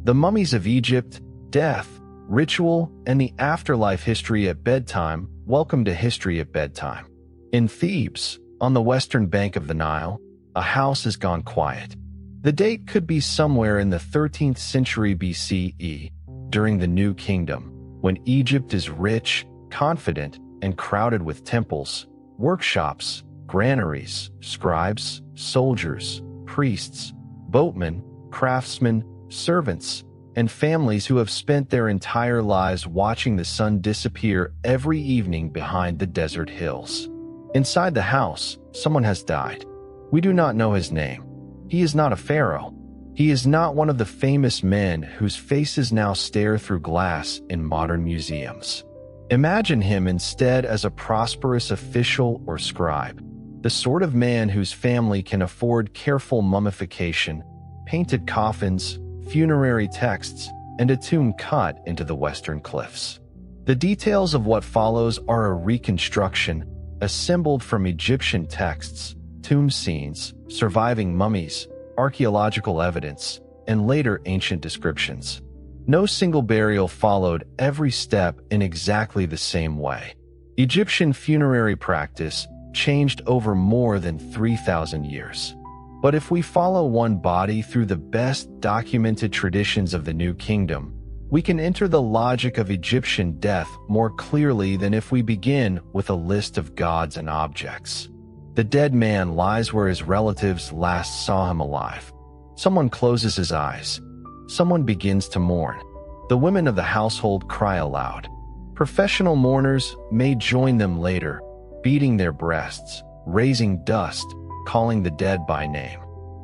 The Mummies of Egypt, Death, Ritual, and the Afterlife History at Bedtime. Welcome to History at Bedtime. In Thebes, on the western bank of the Nile, a house has gone quiet. The date could be somewhere in the 13th century BCE, during the New Kingdom, when Egypt is rich, confident, and crowded with temples, workshops, granaries, scribes, soldiers, priests, boatmen, craftsmen, servants, and families who have spent their entire lives watching the sun disappear every evening behind the desert hills. Inside the house, someone has died. We do not know his name. He is not a pharaoh. He is not one of the famous men whose faces now stare through glass in modern museums. Imagine him instead as a prosperous official or scribe, the sort of man whose family can afford careful mummification, painted coffins, funerary texts, and a tomb cut into the western cliffs. The details of what follows are a reconstruction, assembled from Egyptian texts, tomb scenes, surviving mummies, archaeological evidence, and later ancient descriptions. No single burial followed every step in exactly the same way. Egyptian funerary practice changed over more than 3,000 years. But if we follow one body through the best documented traditions of the New Kingdom, we can enter the logic of Egyptian death more clearly than if we begin with a list of gods and objects. The dead man lies where his relatives last saw him alive. Someone closes his eyes. Someone begins to mourn. The women of the household cry aloud. Professional mourners may join them later, beating their breasts, raising dust, calling the dead by name.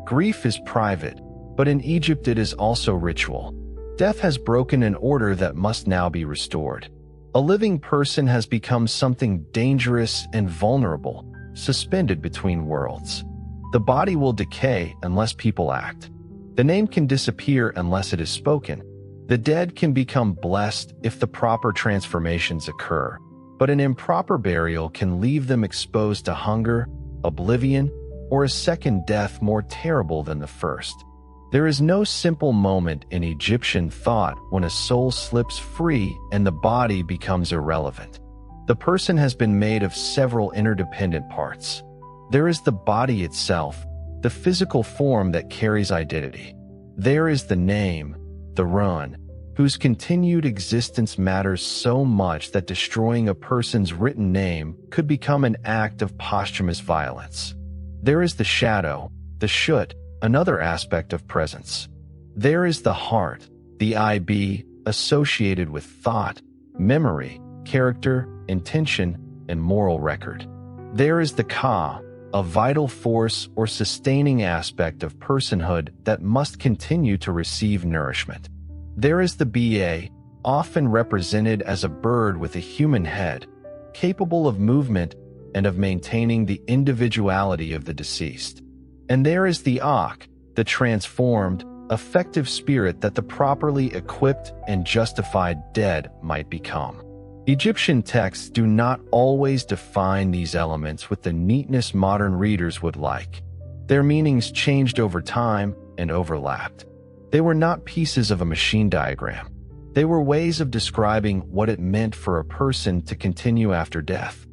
Grief is private, but in Egypt it is also ritual. Death has broken an order that must now be restored. A living person has become something dangerous and vulnerable, suspended between worlds. The body will decay unless people act. The name can disappear unless it is spoken. The dead can become blessed if the proper transformations occur, but an improper burial can leave them exposed to hunger, oblivion, or a second death more terrible than the first. There is no simple moment in Egyptian thought when a soul slips free and the body becomes irrelevant. The person has been made of several interdependent parts. There is the body itself, the physical form that carries identity. There is the name, the run, whose continued existence matters so much that destroying a person's written name could become an act of posthumous violence. There is the shadow, the shut, another aspect of presence. There is the heart, the IB, associated with thought, memory, character, intention, and moral record. There is the Ka, a vital force or sustaining aspect of personhood that must continue to receive nourishment. There is the Ba, often represented as a bird with a human head, capable of movement and of maintaining the individuality of the deceased. And there is the Ak, the transformed, effective spirit that the properly equipped and justified dead might become. Egyptian texts do not always define these elements with the neatness modern readers would like. Their meanings changed over time and overlapped. They were not pieces of a machine diagram. They were ways of describing what it meant for a person to continue after death.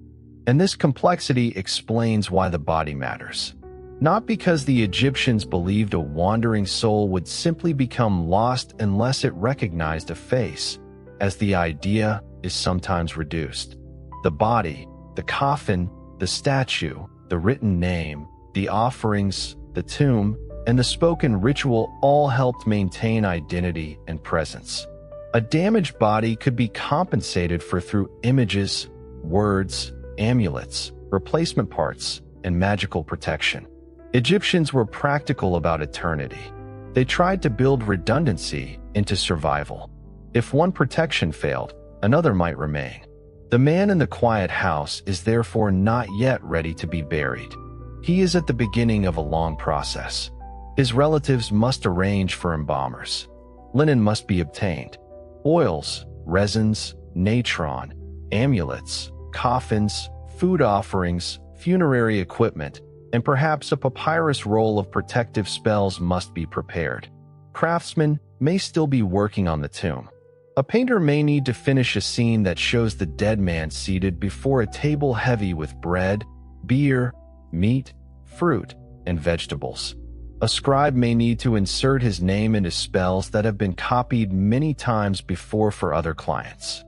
And this complexity explains why the body matters. Not because the Egyptians believed a wandering soul would simply become lost unless it recognized a face, as the idea is sometimes reduced. The body, the coffin, the statue, the written name, the offerings, the tomb, and the spoken ritual all helped maintain identity and presence. A damaged body could be compensated for through images, words, amulets, replacement parts, and magical protection. Egyptians were practical about eternity. They tried to build redundancy into survival. If one protection failed, another might remain. The man in the quiet house is therefore not yet ready to be buried. He is at the beginning of a long process. His relatives must arrange for embalmers. Linen must be obtained. Oils, resins, natron, amulets, coffins, food offerings, funerary equipment, and perhaps a papyrus roll of protective spells must be prepared. Craftsmen, may still be working on the tomb. A painter may need to finish a scene that shows the dead man seated before a table heavy with bread, beer, meat, fruit, and vegetables. A scribe may need to insert his name into spells that have been copied many times before for other clients.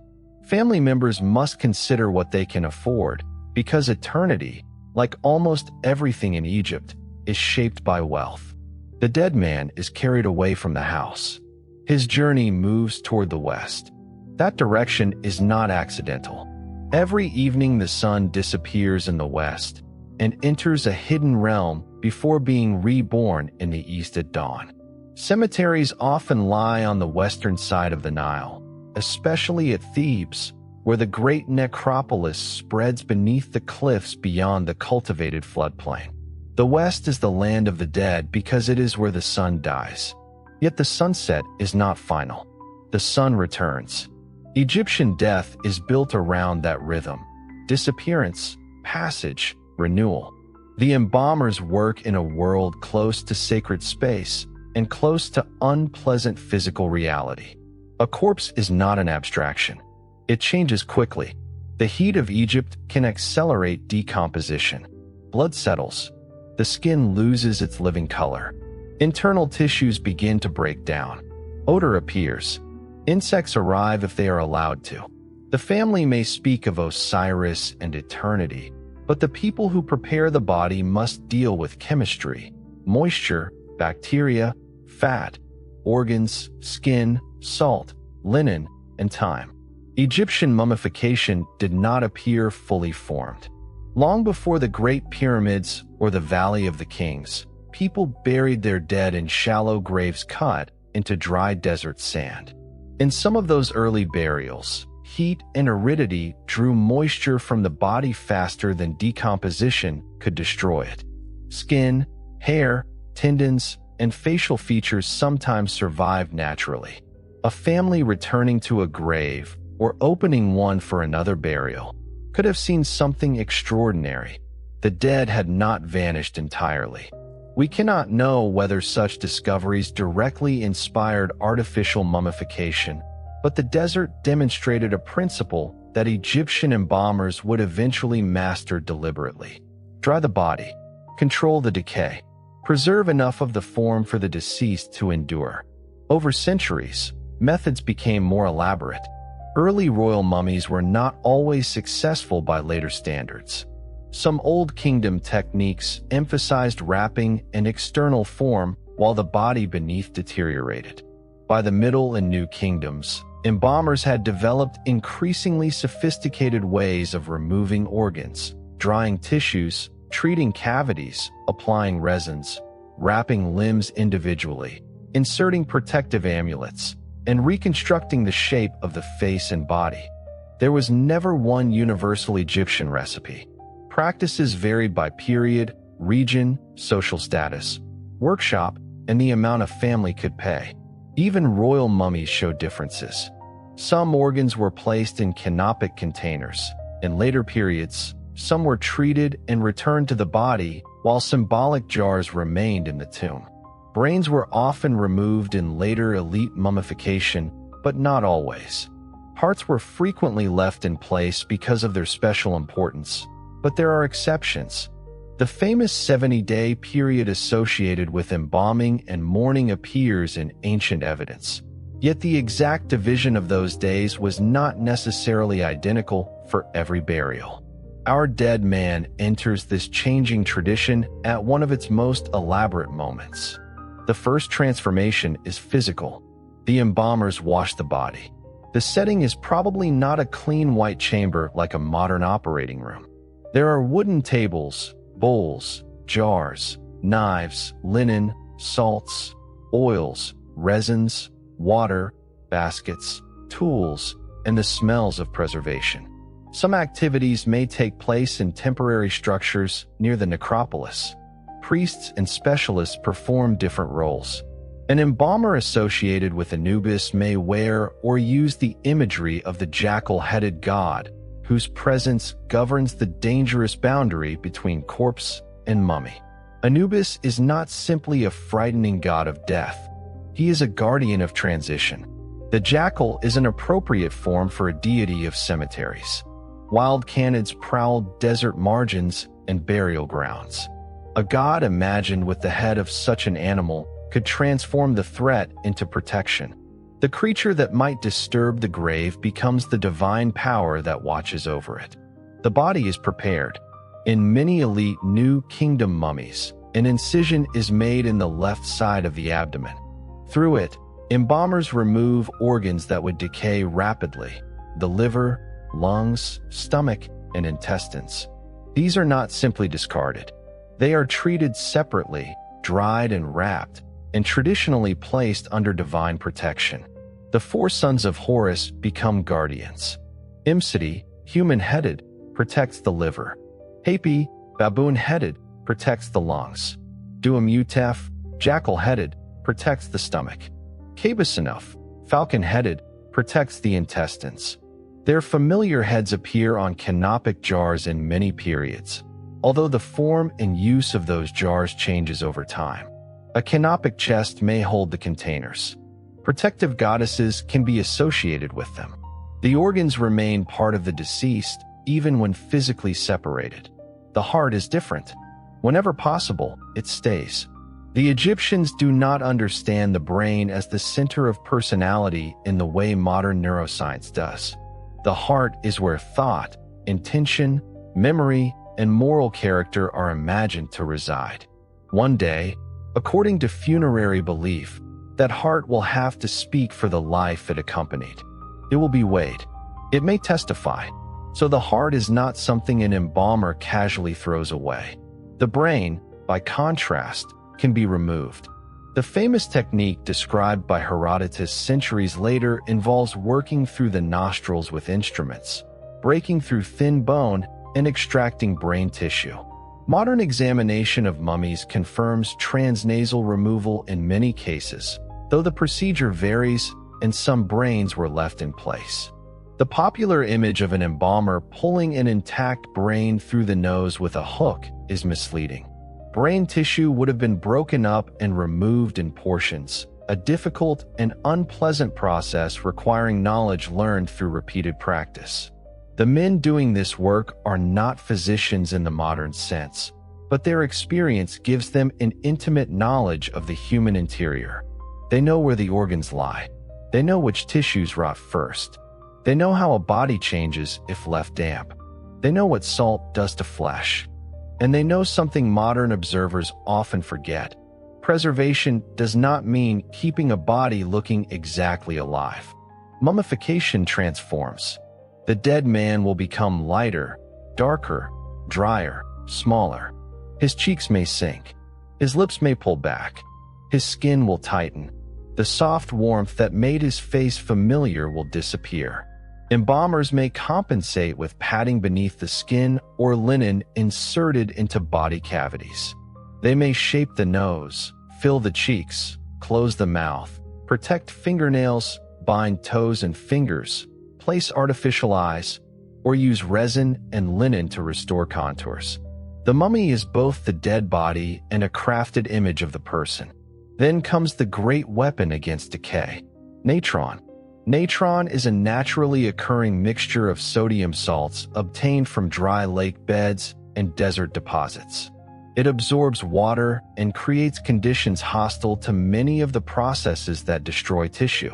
Family members must consider what they can afford, because eternity, like almost everything in Egypt, is shaped by wealth. The dead man is carried away from the house. His journey moves toward the west. That direction is not accidental. Every evening the sun disappears in the west and enters a hidden realm before being reborn in the east at dawn. Cemeteries often lie on the western side of the Nile, especially at Thebes, where the great necropolis spreads beneath the cliffs beyond the cultivated floodplain. The west is the land of the dead because it is where the sun dies. Yet the sunset is not final. The sun returns. Egyptian death is built around that rhythm: disappearance, passage, renewal. The embalmers work in a world close to sacred space and close to unpleasant physical reality. A corpse is not an abstraction. It changes quickly. The heat of Egypt can accelerate decomposition. Blood settles. The skin loses its living color. Internal tissues begin to break down. Odor appears. Insects arrive if they are allowed to. The family may speak of Osiris and eternity, but the people who prepare the body must deal with chemistry, moisture, bacteria, fat, organs, skin, salt, linen, and time. Egyptian mummification did not appear fully formed. Long before the Great Pyramids or the Valley of the Kings, people buried their dead in shallow graves cut into dry desert sand. In some of those early burials, heat and aridity drew moisture from the body faster than decomposition could destroy it. Skin, hair, tendons, and facial features sometimes survived naturally. A family returning to a grave or opening one for another burial could have seen something extraordinary. The dead had not vanished entirely. We cannot know whether such discoveries directly inspired artificial mummification, but the desert demonstrated a principle that Egyptian embalmers would eventually master deliberately. Dry the body, control the decay, preserve enough of the form for the deceased to endure. Over centuries, methods became more elaborate. Early royal mummies were not always successful by later standards. Some Old Kingdom techniques emphasized wrapping and external form while the body beneath deteriorated. By the Middle and New Kingdoms, embalmers had developed increasingly sophisticated ways of removing organs, drying tissues, treating cavities, applying resins, wrapping limbs individually, inserting protective amulets, and reconstructing the shape of the face and body. There was never one universal Egyptian recipe. Practices varied by period, region, social status, workshop, and the amount a family could pay. Even royal mummies showed differences. Some organs were placed in canopic containers. In later periods, some were treated and returned to the body, while symbolic jars remained in the tomb. Brains were often removed in later elite mummification, but not always. Hearts were frequently left in place because of their special importance, but there are exceptions. The famous 70-day period associated with embalming and mourning appears in ancient evidence. Yet the exact division of those days was not necessarily identical for every burial. Our dead man enters this changing tradition at one of its most elaborate moments. The first transformation is physical. The embalmers wash the body. The setting is probably not a clean white chamber like a modern operating room. There are wooden tables, bowls, jars, knives, linen, salts, oils, resins, water, baskets, tools, and the smells of preservation. Some activities may take place in temporary structures near the necropolis. Priests and specialists perform different roles. An embalmer associated with Anubis may wear or use the imagery of the jackal-headed god, whose presence governs the dangerous boundary between corpse and mummy. Anubis is not simply a frightening god of death. He is a guardian of transition. The jackal is an appropriate form for a deity of cemeteries. Wild canids prowl desert margins and burial grounds. A god imagined with the head of such an animal could transform the threat into protection. The creature that might disturb the grave becomes the divine power that watches over it. The body is prepared. In many elite New Kingdom mummies, an incision is made in the left side of the abdomen. Through it, embalmers remove organs that would decay rapidly: the liver, lungs, stomach, and intestines. These are not simply discarded. They are treated separately, dried and wrapped, and traditionally placed under divine protection. The four sons of Horus become guardians. Imseti, human-headed, protects the liver. Hapi, baboon-headed, protects the lungs. Duamutef, jackal-headed, protects the stomach. Kabasanuf, falcon-headed, protects the intestines. Their familiar heads appear on canopic jars in many periods, although the form and use of those jars changes over time. A canopic chest may hold the containers. Protective goddesses can be associated with them. The organs remain part of the deceased, even when physically separated. The heart is different. Whenever possible, it stays. The Egyptians do not understand the brain as the center of personality in the way modern neuroscience does. The heart is where thought, intention, memory, and moral character are imagined to reside. One day, according to funerary belief, that heart will have to speak for the life it accompanied. It will be weighed. It may testify. So the heart is not something an embalmer casually throws away. The brain, by contrast, can be removed. The famous technique described by Herodotus centuries later involves working through the nostrils with instruments, breaking through thin bone, and extracting brain tissue. Modern examination of mummies confirms transnasal removal in many cases, though the procedure varies and some brains were left in place. The popular image of an embalmer pulling an intact brain through the nose with a hook is misleading. Brain tissue would have been broken up and removed in portions, a difficult and unpleasant process requiring knowledge learned through repeated practice. The men doing this work are not physicians in the modern sense, but their experience gives them an intimate knowledge of the human interior. They know where the organs lie. They know which tissues rot first. They know how a body changes if left damp. They know what salt does to flesh. And they know something modern observers often forget. Preservation does not mean keeping a body looking exactly alive. Mummification transforms. The dead man will become lighter, darker, drier, smaller. His cheeks may sink. His lips may pull back. His skin will tighten. The soft warmth that made his face familiar will disappear. Embalmers may compensate with padding beneath the skin or linen inserted into body cavities. They may shape the nose, fill the cheeks, close the mouth, protect fingernails, bind toes and fingers, place artificial eyes, or use resin and linen to restore contours. The mummy is both the dead body and a crafted image of the person. Then comes the great weapon against decay: natron. Natron is a naturally occurring mixture of sodium salts obtained from dry lake beds and desert deposits. It absorbs water and creates conditions hostile to many of the processes that destroy tissue.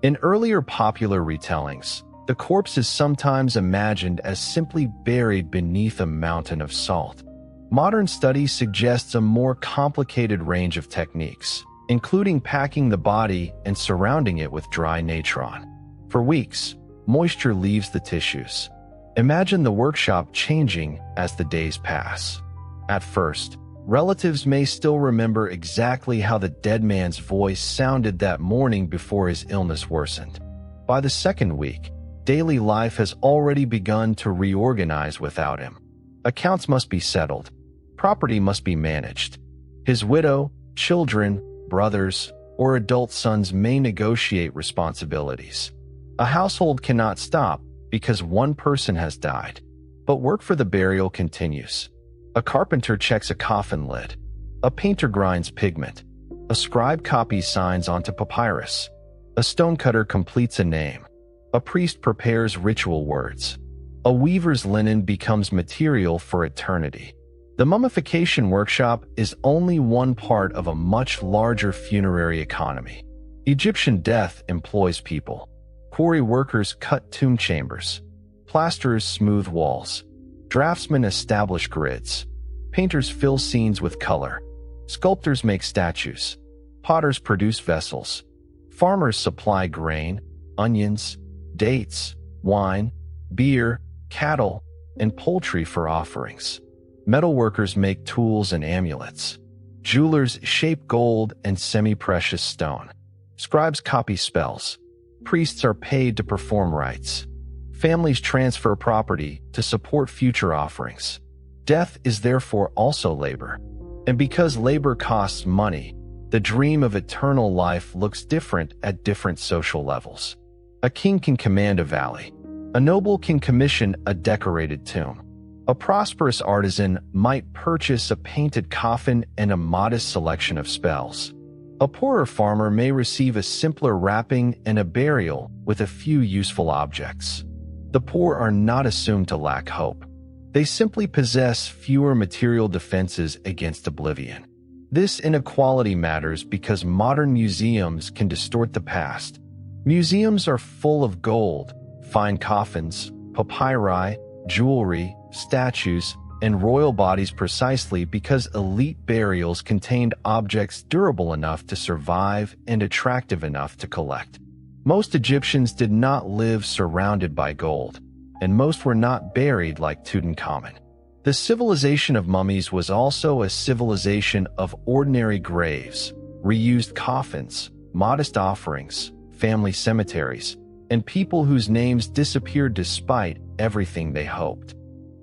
In earlier popular retellings, the corpse is sometimes imagined as simply buried beneath a mountain of salt. Modern study suggests a more complicated range of techniques, including packing the body and surrounding it with dry natron. For weeks, moisture leaves the tissues. Imagine the workshop changing as the days pass. At first, relatives may still remember exactly how the dead man's voice sounded that morning before his illness worsened. By the second week, daily life has already begun to reorganize without him. Accounts must be settled. Property must be managed. His widow, children, brothers, or adult sons may negotiate responsibilities. A household cannot stop because one person has died, but work for the burial continues. A carpenter checks a coffin lid. A painter grinds pigment. A scribe copies signs onto papyrus. A stonecutter completes a name. A priest prepares ritual words. A weaver's linen becomes material for eternity. The mummification workshop is only one part of a much larger funerary economy. Egyptian death employs people. Quarry workers cut tomb chambers. Plasterers smooth walls. Draftsmen establish grids. Painters fill scenes with color. Sculptors make statues. Potters produce vessels. Farmers supply grain, onions, dates, wine, beer, cattle, and poultry for offerings. Metalworkers make tools and amulets. Jewelers shape gold and semi-precious stone. Scribes copy spells. Priests are paid to perform rites. Families transfer property to support future offerings. Death is therefore also labor. And because labor costs money, the dream of eternal life looks different at different social levels. A king can command a valley. A noble can commission a decorated tomb. A prosperous artisan might purchase a painted coffin and a modest selection of spells. A poorer farmer may receive a simpler wrapping and a burial with a few useful objects. The poor are not assumed to lack hope. They simply possess fewer material defenses against oblivion. This inequality matters because modern museums can distort the past. Museums are full of gold, fine coffins, papyri, jewelry, statues, and royal bodies precisely because elite burials contained objects durable enough to survive and attractive enough to collect. Most Egyptians did not live surrounded by gold, and most were not buried like Tutankhamun. The civilization of mummies was also a civilization of ordinary graves, reused coffins, modest offerings, family cemeteries, and people whose names disappeared despite everything they hoped.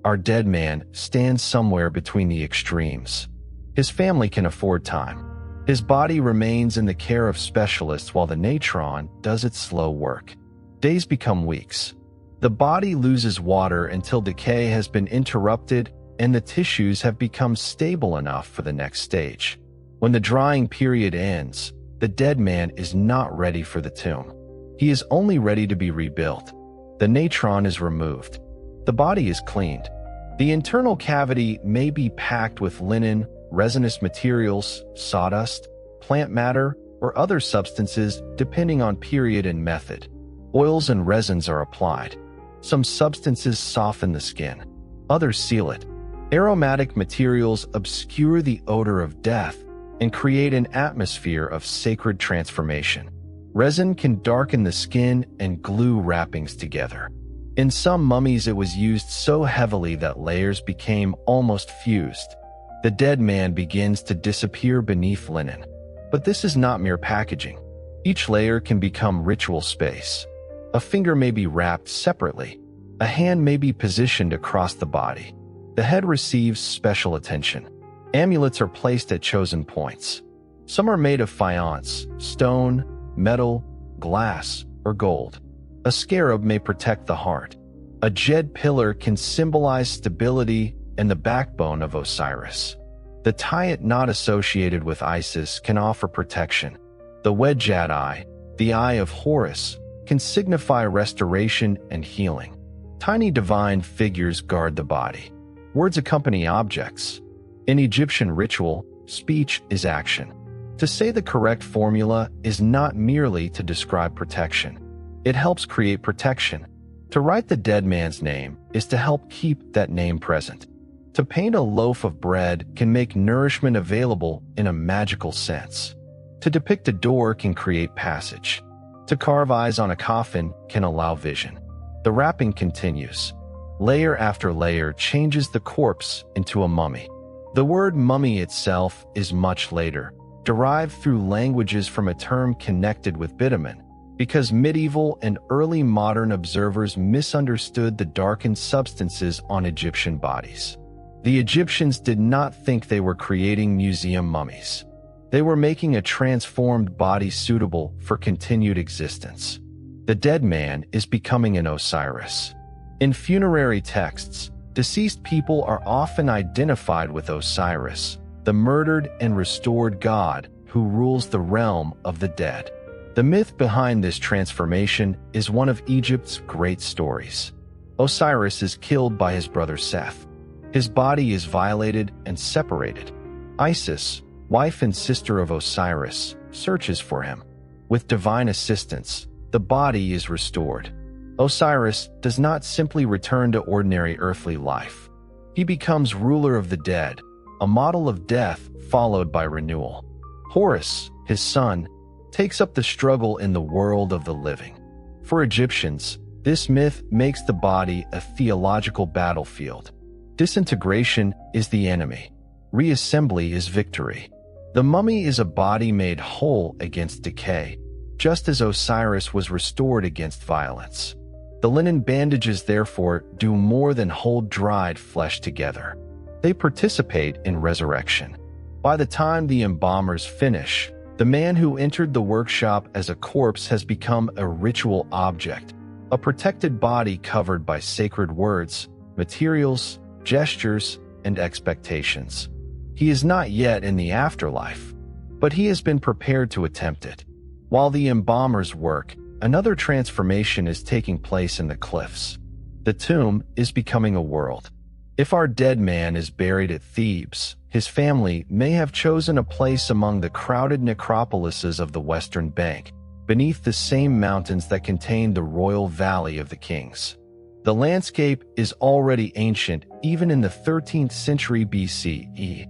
Our dead man stands somewhere between the extremes. His family can afford time. His body remains in the care of specialists while the natron does its slow work. Days become weeks. The body loses water until decay has been interrupted and the tissues have become stable enough for the next stage. When the drying period ends, the dead man is not ready for the tomb. He is only ready to be rebuilt. The natron is removed. The body is cleaned. The internal cavity may be packed with linen, resinous materials, sawdust, plant matter, or other substances depending on period and method. Oils and resins are applied. Some substances soften the skin. Others seal it. Aromatic materials obscure the odor of death and create an atmosphere of sacred transformation. Resin can darken the skin and glue wrappings together. In some mummies it was used so heavily that layers became almost fused. The dead man begins to disappear beneath linen. But this is not mere packaging. Each layer can become ritual space. A finger may be wrapped separately. A hand may be positioned across the body. The head receives special attention. Amulets are placed at chosen points. Some are made of faience, stone, metal, glass, or gold. A scarab may protect the heart. A jade pillar can symbolize stability and the backbone of Osiris. The tayet knot associated with Isis can offer protection. The wedjad eye, the eye of Horus, can signify restoration and healing. Tiny divine figures guard the body. Words accompany objects. In Egyptian ritual, speech is action. To say the correct formula is not merely to describe protection. It helps create protection. To write the dead man's name is to help keep that name present. To paint a loaf of bread can make nourishment available in a magical sense. To depict a door can create passage. To carve eyes on a coffin can allow vision. The wrapping continues. Layer after layer changes the corpse into a mummy. The word mummy itself is much later, derived through languages from a term connected with bitumen, because medieval and early modern observers misunderstood the darkened substances on Egyptian bodies. The Egyptians did not think they were creating museum mummies. They were making a transformed body suitable for continued existence. The dead man is becoming an Osiris. In funerary texts, deceased people are often identified with Osiris, the murdered and restored god who rules the realm of the dead. The myth behind this transformation is one of Egypt's great stories. Osiris is killed by his brother Seth. His body is violated and separated. Isis, wife and sister of Osiris, searches for him. With divine assistance, the body is restored. Osiris does not simply return to ordinary earthly life. He becomes ruler of the dead, a model of death followed by renewal. Horus, his son, takes up the struggle in the world of the living. For Egyptians, this myth makes the body a theological battlefield. Disintegration is the enemy. Reassembly is victory. The mummy is a body made whole against decay, just as Osiris was restored against violence. The linen bandages, therefore, do more than hold dried flesh together. They participate in resurrection. By the time the embalmers finish, the man who entered the workshop as a corpse has become a ritual object, a protected body covered by sacred words, materials, gestures, and expectations. He is not yet in the afterlife, but he has been prepared to attempt it. While the embalmers work, another transformation is taking place in the cliffs. The tomb is becoming a world. If our dead man is buried at Thebes, his family may have chosen a place among the crowded necropolises of the Western Bank, beneath the same mountains that contain the royal Valley of the Kings. The landscape is already ancient even in the 13th century BCE.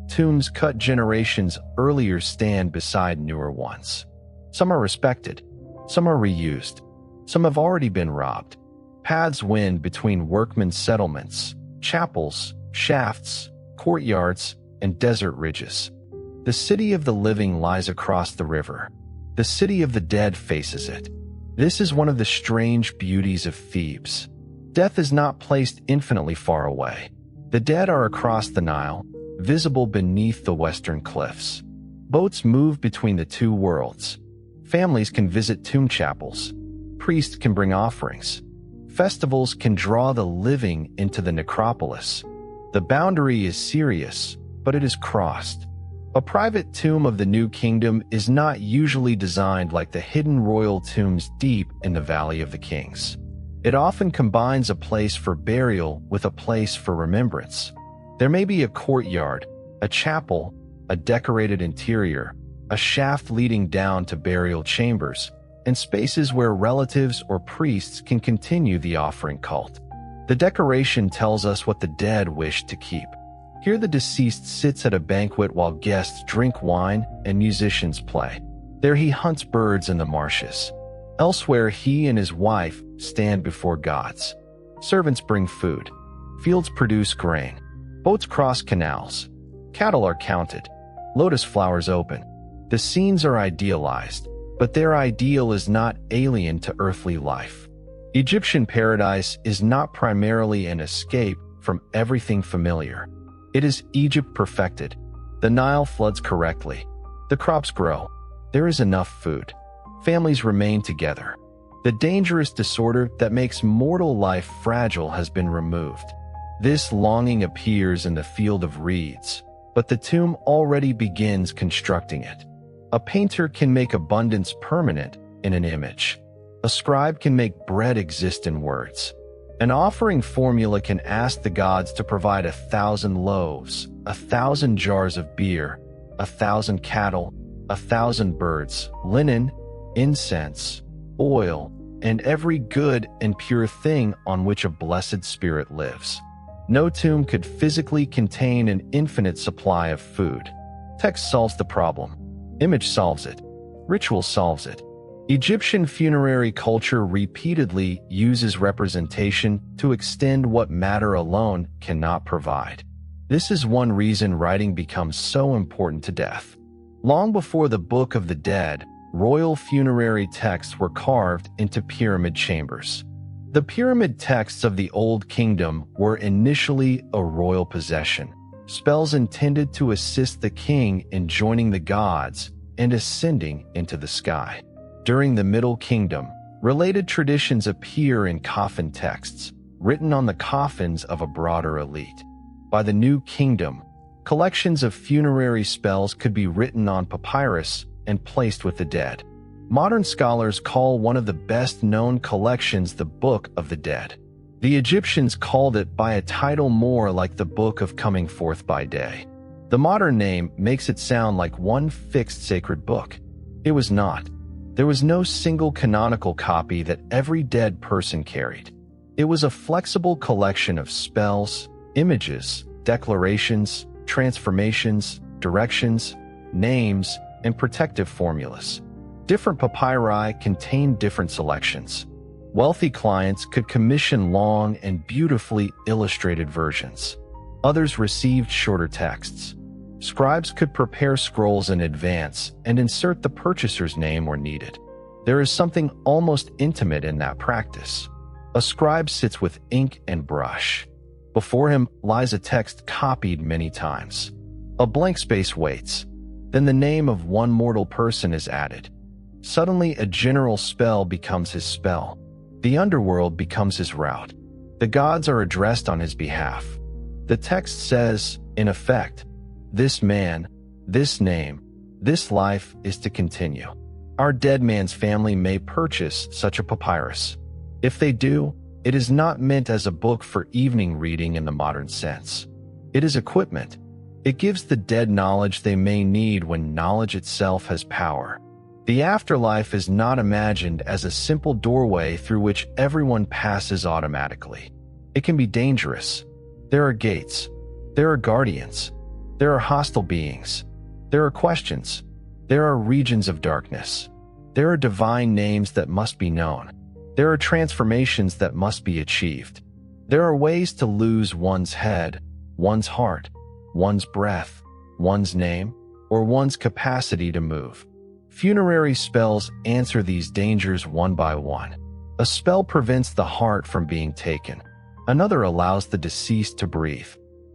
Tombs cut generations earlier stand beside newer ones. Some are respected, some are reused, some have already been robbed. Paths wind between workmen's settlements, chapels, shafts, courtyards, and desert ridges. The city of the living lies across the river. The city of the dead faces it. This is one of the strange beauties of Thebes. Death is not placed infinitely far away. The dead are across the Nile, visible beneath the western cliffs. Boats move between the two worlds. Families can visit tomb chapels. Priests can bring offerings. Festivals can draw the living into the necropolis. The boundary is serious, but it is crossed. A private tomb of the New Kingdom is not usually designed like the hidden royal tombs deep in the Valley of the Kings. It often combines a place for burial with a place for remembrance. There may be a courtyard, a chapel, a decorated interior, a shaft leading down to burial chambers, and spaces where relatives or priests can continue the offering cult. The decoration tells us what the dead wish to keep. Here the deceased sits at a banquet while guests drink wine and musicians play. There he hunts birds in the marshes. Elsewhere he and his wife stand before gods. Servants bring food. Fields produce grain. Boats cross canals. Cattle are counted. Lotus flowers open. The scenes are idealized, but their ideal is not alien to earthly life. Egyptian paradise is not primarily an escape from everything familiar. It is Egypt perfected. The Nile floods correctly. The crops grow. There is enough food. Families remain together. The dangerous disorder that makes mortal life fragile has been removed. This longing appears in the field of reeds, but the tomb already begins constructing it. A painter can make abundance permanent in an image. A scribe can make bread exist in words. An offering formula can ask the gods to provide 1,000 loaves, 1,000 jars of beer, 1,000 cattle, 1,000 birds, linen, incense, oil, and every good and pure thing on which a blessed spirit lives. No tomb could physically contain an infinite supply of food. Text solves the problem. Image solves it. Ritual solves it. Egyptian funerary culture repeatedly uses representation to extend what matter alone cannot provide. This is one reason writing becomes so important to death. Long before the Book of the Dead, royal funerary texts were carved into pyramid chambers. The pyramid texts of the Old Kingdom were initially a royal possession, spells intended to assist the king in joining the gods and ascending into the sky. During the Middle Kingdom, related traditions appear in coffin texts, written on the coffins of a broader elite. By the New Kingdom, Collections of funerary spells could be written on papyrus and placed with the dead. Modern scholars call one of the best-known collections the Book of the Dead. The Egyptians called it by a title more like the Book of Coming Forth by Day. The modern name makes it sound like one fixed sacred book. It was not. There was no single canonical copy that every dead person carried. It was a flexible collection of spells, images, declarations, transformations, directions, names, and protective formulas. Different papyri contained different selections. Wealthy clients could commission long and beautifully illustrated versions. Others received shorter texts. Scribes could prepare scrolls in advance and insert the purchaser's name where needed. There is something almost intimate in that practice. A scribe sits with ink and brush. Before him lies a text copied many times. A blank space waits. Then the name of one mortal person is added. Suddenly, a general spell becomes his spell. The underworld becomes his route. The gods are addressed on his behalf. The text says, in effect, this man, this name, this life is to continue. Our dead man's family may purchase such a papyrus. If they do, it is not meant as a book for evening reading in the modern sense. It is equipment. It gives the dead knowledge they may need when knowledge itself has power. The afterlife is not imagined as a simple doorway through which everyone passes automatically. It can be dangerous. There are gates. There are guardians. There are hostile beings. There are questions. There are regions of darkness. There are divine names that must be known. There are transformations that must be achieved. There are ways to lose one's head, one's heart, one's breath, one's name, or one's capacity to move. Funerary spells answer these dangers one by one. A spell prevents the heart from being taken. Another allows the deceased to breathe.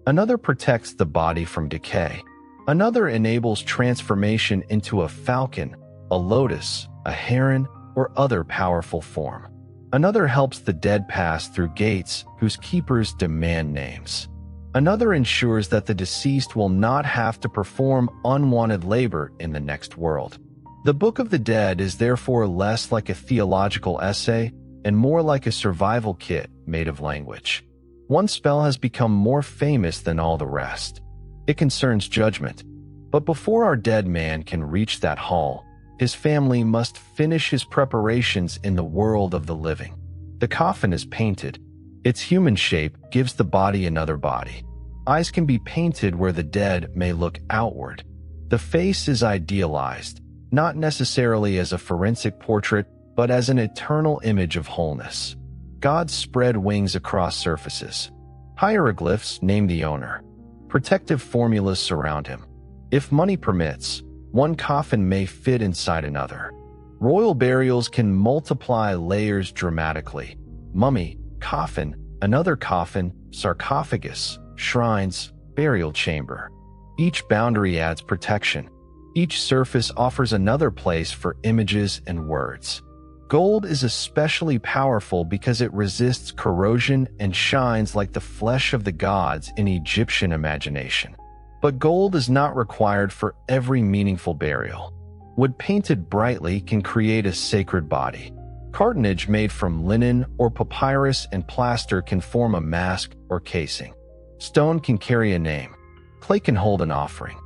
Another protects the body from decay. Another enables transformation into a falcon, a lotus, a heron, or other powerful form. Another helps the dead pass through gates whose keepers demand names. Another ensures that the deceased will not have to perform unwanted labor in the next world. The Book of the Dead is therefore less like a theological essay and more like a survival kit made of language. One spell has become more famous than all the rest. It concerns judgment. But before our dead man can reach that hall, his family must finish his preparations in the world of the living. The coffin is painted. Its human shape gives the body another body. Eyes can be painted where the dead may look outward. The face is idealized, not necessarily as a forensic portrait, but as an eternal image of wholeness. Gods spread wings across surfaces. Hieroglyphs name the owner. Protective formulas surround him. If money permits, one coffin may fit inside another. Royal burials can multiply layers dramatically. Mummy, coffin, another coffin, sarcophagus, shrines, burial chamber. Each boundary adds protection. Each surface offers another place for images and words. Gold is especially powerful because it resists corrosion and shines like the flesh of the gods in Egyptian imagination. But gold is not required for every meaningful burial. Wood painted brightly can create a sacred body. Cartonnage made from linen or papyrus and plaster can form a mask or casing. Stone can carry a name. Clay can hold an offering.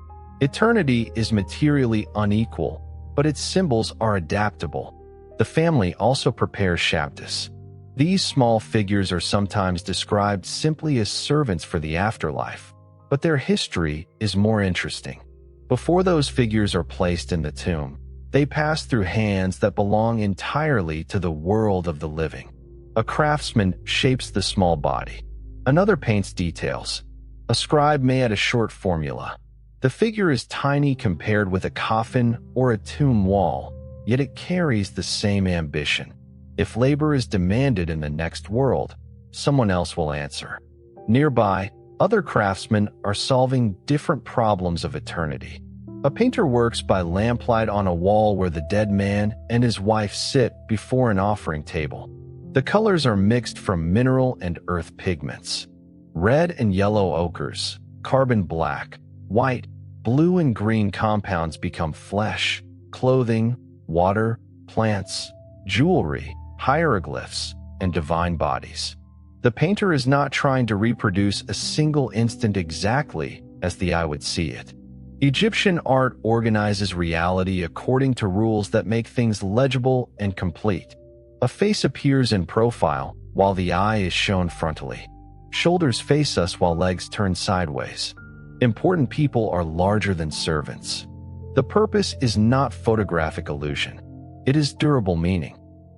Eternity is materially unequal, but its symbols are adaptable. The family also prepares Shabtus. These small figures are sometimes described simply as servants for the afterlife, but their history is more interesting. Before those figures are placed in the tomb, they pass through hands that belong entirely to the world of the living. A craftsman shapes the small body. Another paints details. A scribe may add a short formula. The figure is tiny compared with a coffin or a tomb wall, yet it carries the same ambition. If labor is demanded in the next world, someone else will answer. Nearby, other craftsmen are solving different problems of eternity. A painter works by lamplight on a wall where the dead man and his wife sit before an offering table. The colors are mixed from mineral and earth pigments. Red and yellow ochres, carbon black, White, blue, and green compounds become flesh, clothing, water, plants, jewelry, hieroglyphs, and divine bodies. The painter is not trying to reproduce a single instant exactly as the eye would see it. Egyptian art organizes reality according to rules that make things legible and complete. A face appears in profile while the eye is shown frontally. Shoulders face us while legs turn sideways. Important people are larger than servants. The purpose is not photographic illusion. It is durable meaning.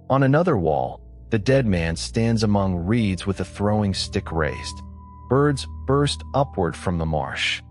On another wall, the dead man stands among reeds with a throwing stick raised. Birds burst upward from the marsh.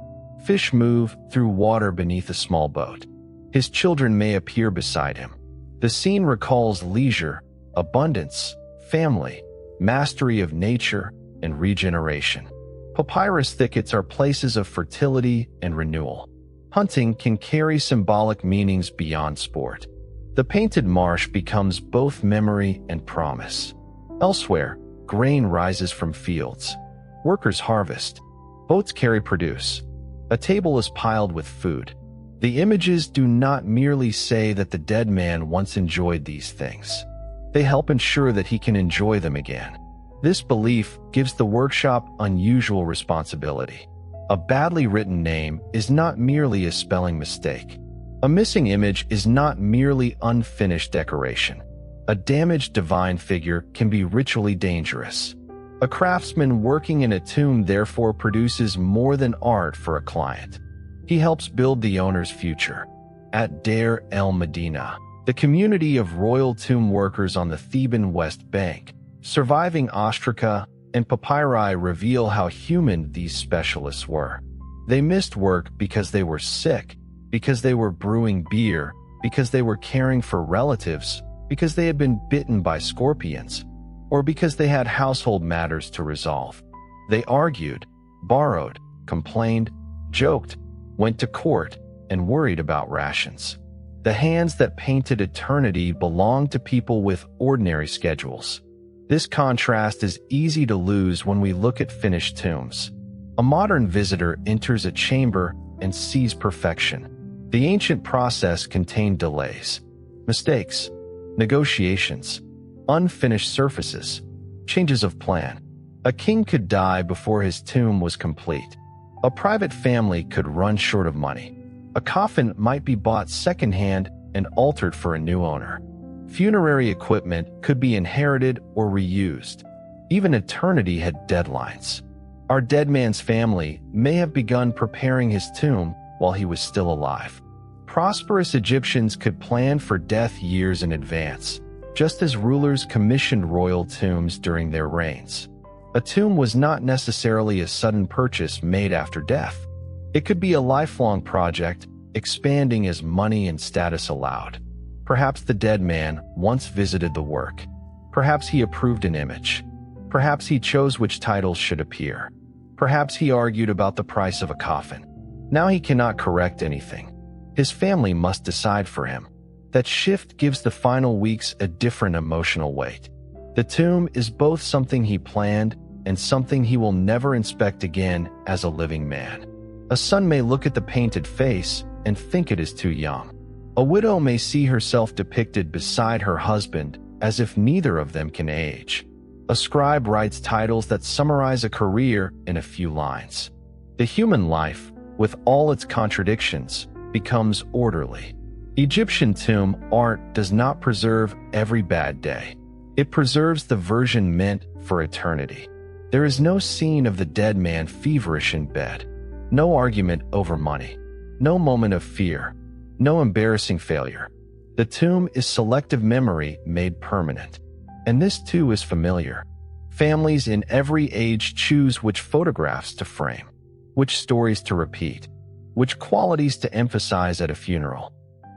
Fish move through water beneath a small boat. His children may appear beside him. The scene recalls leisure, abundance, family, mastery of nature, and regeneration. Papyrus thickets are places of fertility and renewal. Hunting can carry symbolic meanings beyond sport. The painted marsh becomes both memory and promise. Elsewhere, grain rises from fields. Workers harvest. Boats carry produce. A table is piled with food. The images do not merely say that the dead man once enjoyed these things. They help ensure that he can enjoy them again. This belief gives the workshop unusual responsibility. A badly written name is not merely a spelling mistake. A missing image is not merely unfinished decoration. A damaged divine figure can be ritually dangerous. A craftsman working in a tomb therefore produces more than art for a client. He helps build the owner's future. At Deir el-Medina, the community of royal tomb workers on the Theban West Bank, surviving ostraca and papyri reveal how human these specialists were. They missed work because they were sick, because they were brewing beer, because they were caring for relatives, because they had been bitten by scorpions, or because they had household matters to resolve. They argued, borrowed, complained, joked, went to court, and worried about rations. The hands that painted eternity belonged to people with ordinary schedules. This contrast is easy to lose when we look at finished tombs. A modern visitor enters a chamber and sees perfection. The ancient process contained delays, mistakes, negotiations, unfinished surfaces, changes of plan. A king could die before his tomb was complete. A private family could run short of money. A coffin might be bought secondhand and altered for a new owner. Funerary equipment could be inherited or reused. Even eternity had deadlines. Our dead man's family may have begun preparing his tomb while he was still alive. Prosperous Egyptians could plan for death years in advance, just as rulers commissioned royal tombs during their reigns. A tomb was not necessarily a sudden purchase made after death. It could be a lifelong project, expanding as money and status allowed. Perhaps the dead man once visited the work. Perhaps he approved an image. Perhaps he chose which titles should appear. Perhaps he argued about the price of a coffin. Now he cannot correct anything. His family must decide for him. That shift gives the final weeks a different emotional weight. The tomb is both something he planned and something he will never inspect again as a living man. A son may look at the painted face and think it is too young. A widow may see herself depicted beside her husband as if neither of them can age. A scribe writes titles that summarize a career in a few lines. The human life, with all its contradictions, becomes orderly. Egyptian tomb art does not preserve every bad day. It preserves the version meant for eternity. There is no scene of the dead man feverish in bed. No argument over money. No moment of fear. No embarrassing failure. The tomb is selective memory made permanent. And this too is familiar. Families in every age choose which photographs to frame, which stories to repeat, which qualities to emphasize at a funeral.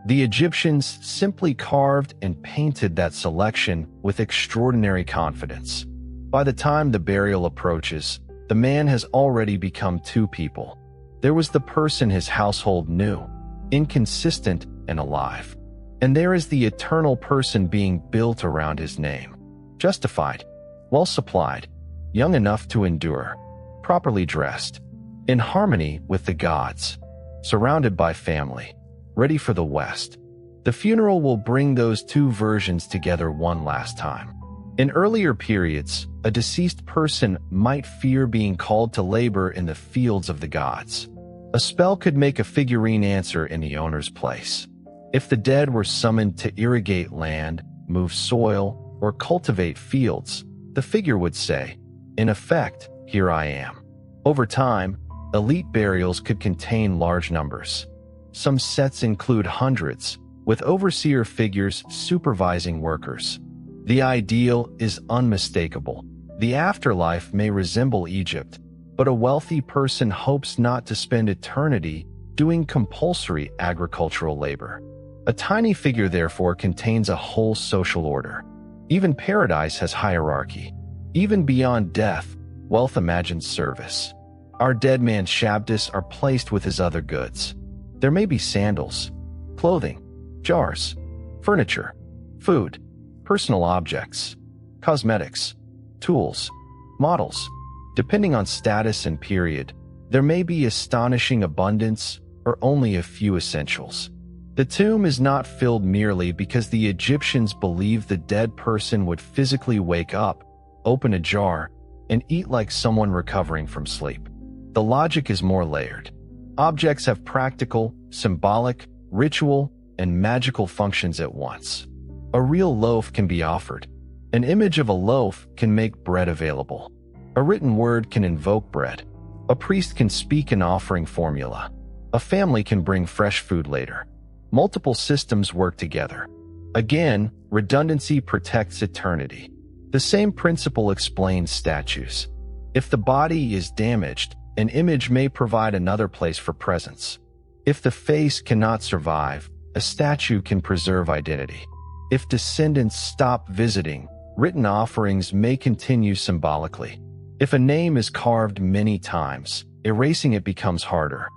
The Egyptians simply carved and painted that selection with extraordinary confidence. By the time the burial approaches, the man has already become two people. There was the person his household knew, inconsistent and alive. And there is the eternal person being built around his name. Justified, well supplied, young enough to endure, properly dressed. in harmony with the gods, surrounded by family, ready for the West. The funeral will bring those two versions together one last time. In earlier periods, a deceased person might fear being called to labor in the fields of the gods. A spell could make a figurine answer in the owner's place. If the dead were summoned to irrigate land, move soil, or cultivate fields, the figure would say, in effect, "Here I am." Over time, elite burials could contain large numbers. Some sets include hundreds, with overseer figures supervising workers. The ideal is unmistakable. The afterlife may resemble Egypt, but a wealthy person hopes not to spend eternity doing compulsory agricultural labor. A tiny figure, therefore, contains a whole social order. Even paradise has hierarchy. Even beyond death, wealth imagines service. Our dead man's shabdis are placed with his other goods. There may be sandals, clothing, jars, furniture, food, personal objects, cosmetics, tools, models. Depending on status and period, there may be astonishing abundance or only a few essentials. The tomb is not filled merely because the Egyptians believed the dead person would physically wake up, open a jar, and eat like someone recovering from sleep. The logic is more layered. Objects have practical, symbolic, ritual, and magical functions at once. A real loaf can be offered. An image of a loaf can make bread available. A written word can invoke bread. A priest can speak an offering formula. A family can bring fresh food later. Multiple systems work together. Again, redundancy protects eternity. The same principle explains statues. If the body is damaged, an image may provide another place for presence. If the face cannot survive, a statue can preserve identity. If descendants stop visiting, written offerings may continue symbolically. If a name is carved many times, erasing it becomes harder.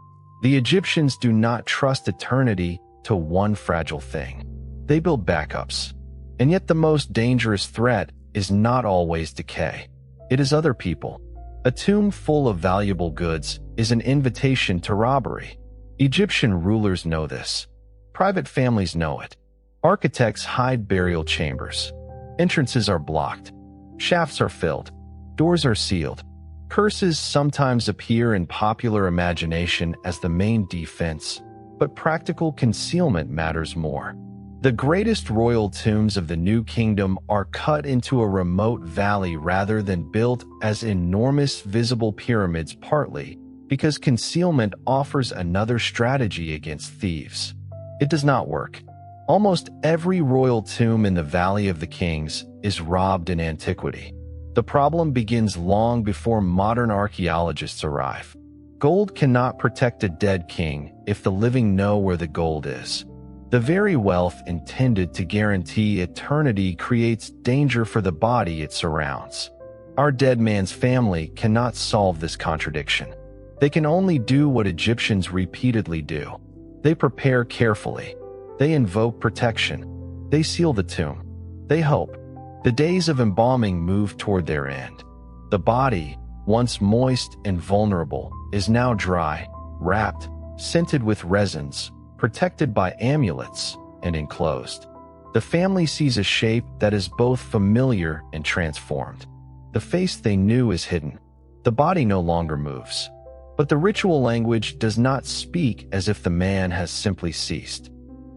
The Egyptians do not trust eternity to one fragile thing. They build backups. And yet the most dangerous threat is not always decay. It is other people. A tomb full of valuable goods is an invitation to robbery. Egyptian rulers know this. Private families know it. Architects hide burial chambers. Entrances are blocked. Shafts are filled. Doors are sealed. Curses sometimes appear in popular imagination as the main defense, but practical concealment matters more. The greatest royal tombs of the New Kingdom are cut into a remote valley rather than built as enormous visible pyramids, partly because concealment offers another strategy against thieves. It does not work. Almost every royal tomb in the Valley of the Kings is robbed in antiquity. The problem begins long before modern archaeologists arrive. Gold cannot protect a dead king if the living know where the gold is. The very wealth intended to guarantee eternity creates danger for the body it surrounds. Our dead man's family cannot solve this contradiction. They can only do what Egyptians repeatedly do. They prepare carefully. They invoke protection. They seal the tomb. They hope. The days of embalming move toward their end. The body, once moist and vulnerable, is now dry, wrapped, scented with resins, protected by amulets, and enclosed. The family sees a shape that is both familiar and transformed. The face they knew is hidden. The body no longer moves. But the ritual language does not speak as if the man has simply ceased.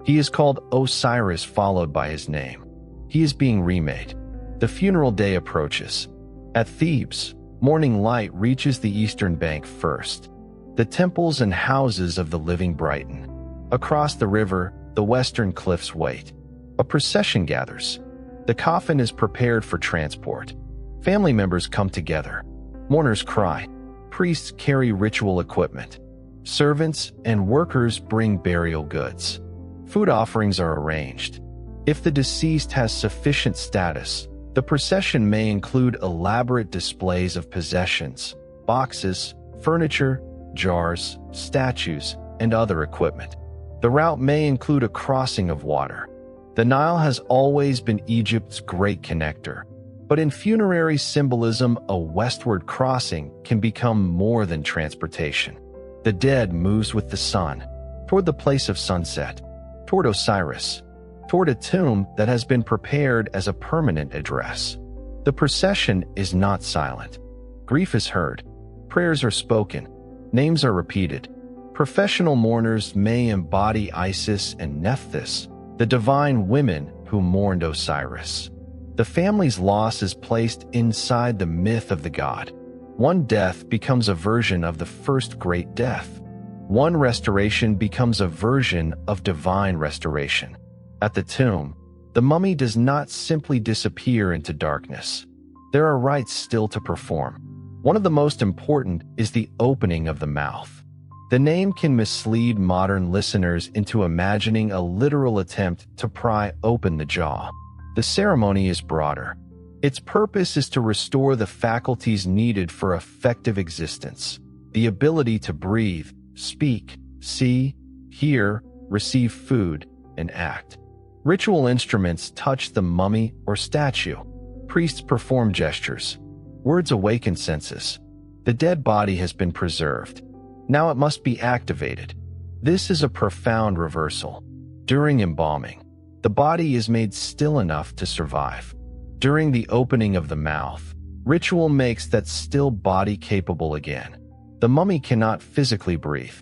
He is called Osiris, followed by his name. He is being remade. The funeral day approaches. At Thebes, morning light reaches the eastern bank first. The temples and houses of the living brighten. Across the river, the western cliffs wait. A procession gathers. The coffin is prepared for transport. Family members come together. Mourners cry. Priests carry ritual equipment. Servants and workers bring burial goods. Food offerings are arranged. If the deceased has sufficient status, the procession may include elaborate displays of possessions, boxes, furniture, jars, statues, and other equipment. The route may include a crossing of water. The Nile has always been Egypt's great connector, But in funerary symbolism, a westward crossing can become more than transportation. The dead moves with the sun, toward the place of sunset, toward Osiris, toward a tomb that has been prepared as a permanent address. The procession is not silent. Grief is heard, prayers are spoken, names are repeated. Professional mourners may embody Isis and Nephthys, the divine women who mourned Osiris. The family's loss is placed inside the myth of the god. One death becomes a version of the first great death. One restoration becomes a version of divine restoration. At the tomb, the mummy does not simply disappear into darkness. There are rites still to perform. One of the most important is the opening of the mouth. The name can mislead modern listeners into imagining a literal attempt to pry open the jaw. The ceremony is broader. Its purpose is to restore the faculties needed for effective existence, the ability to breathe, speak, see, hear, receive food, and act. Ritual instruments touch the mummy or statue. Priests perform gestures. Words awaken senses. The dead body has been preserved. Now it must be activated. This is a profound reversal. During embalming, the body is made still enough to survive. During the opening of the mouth, ritual makes that still body capable again. The mummy cannot physically breathe,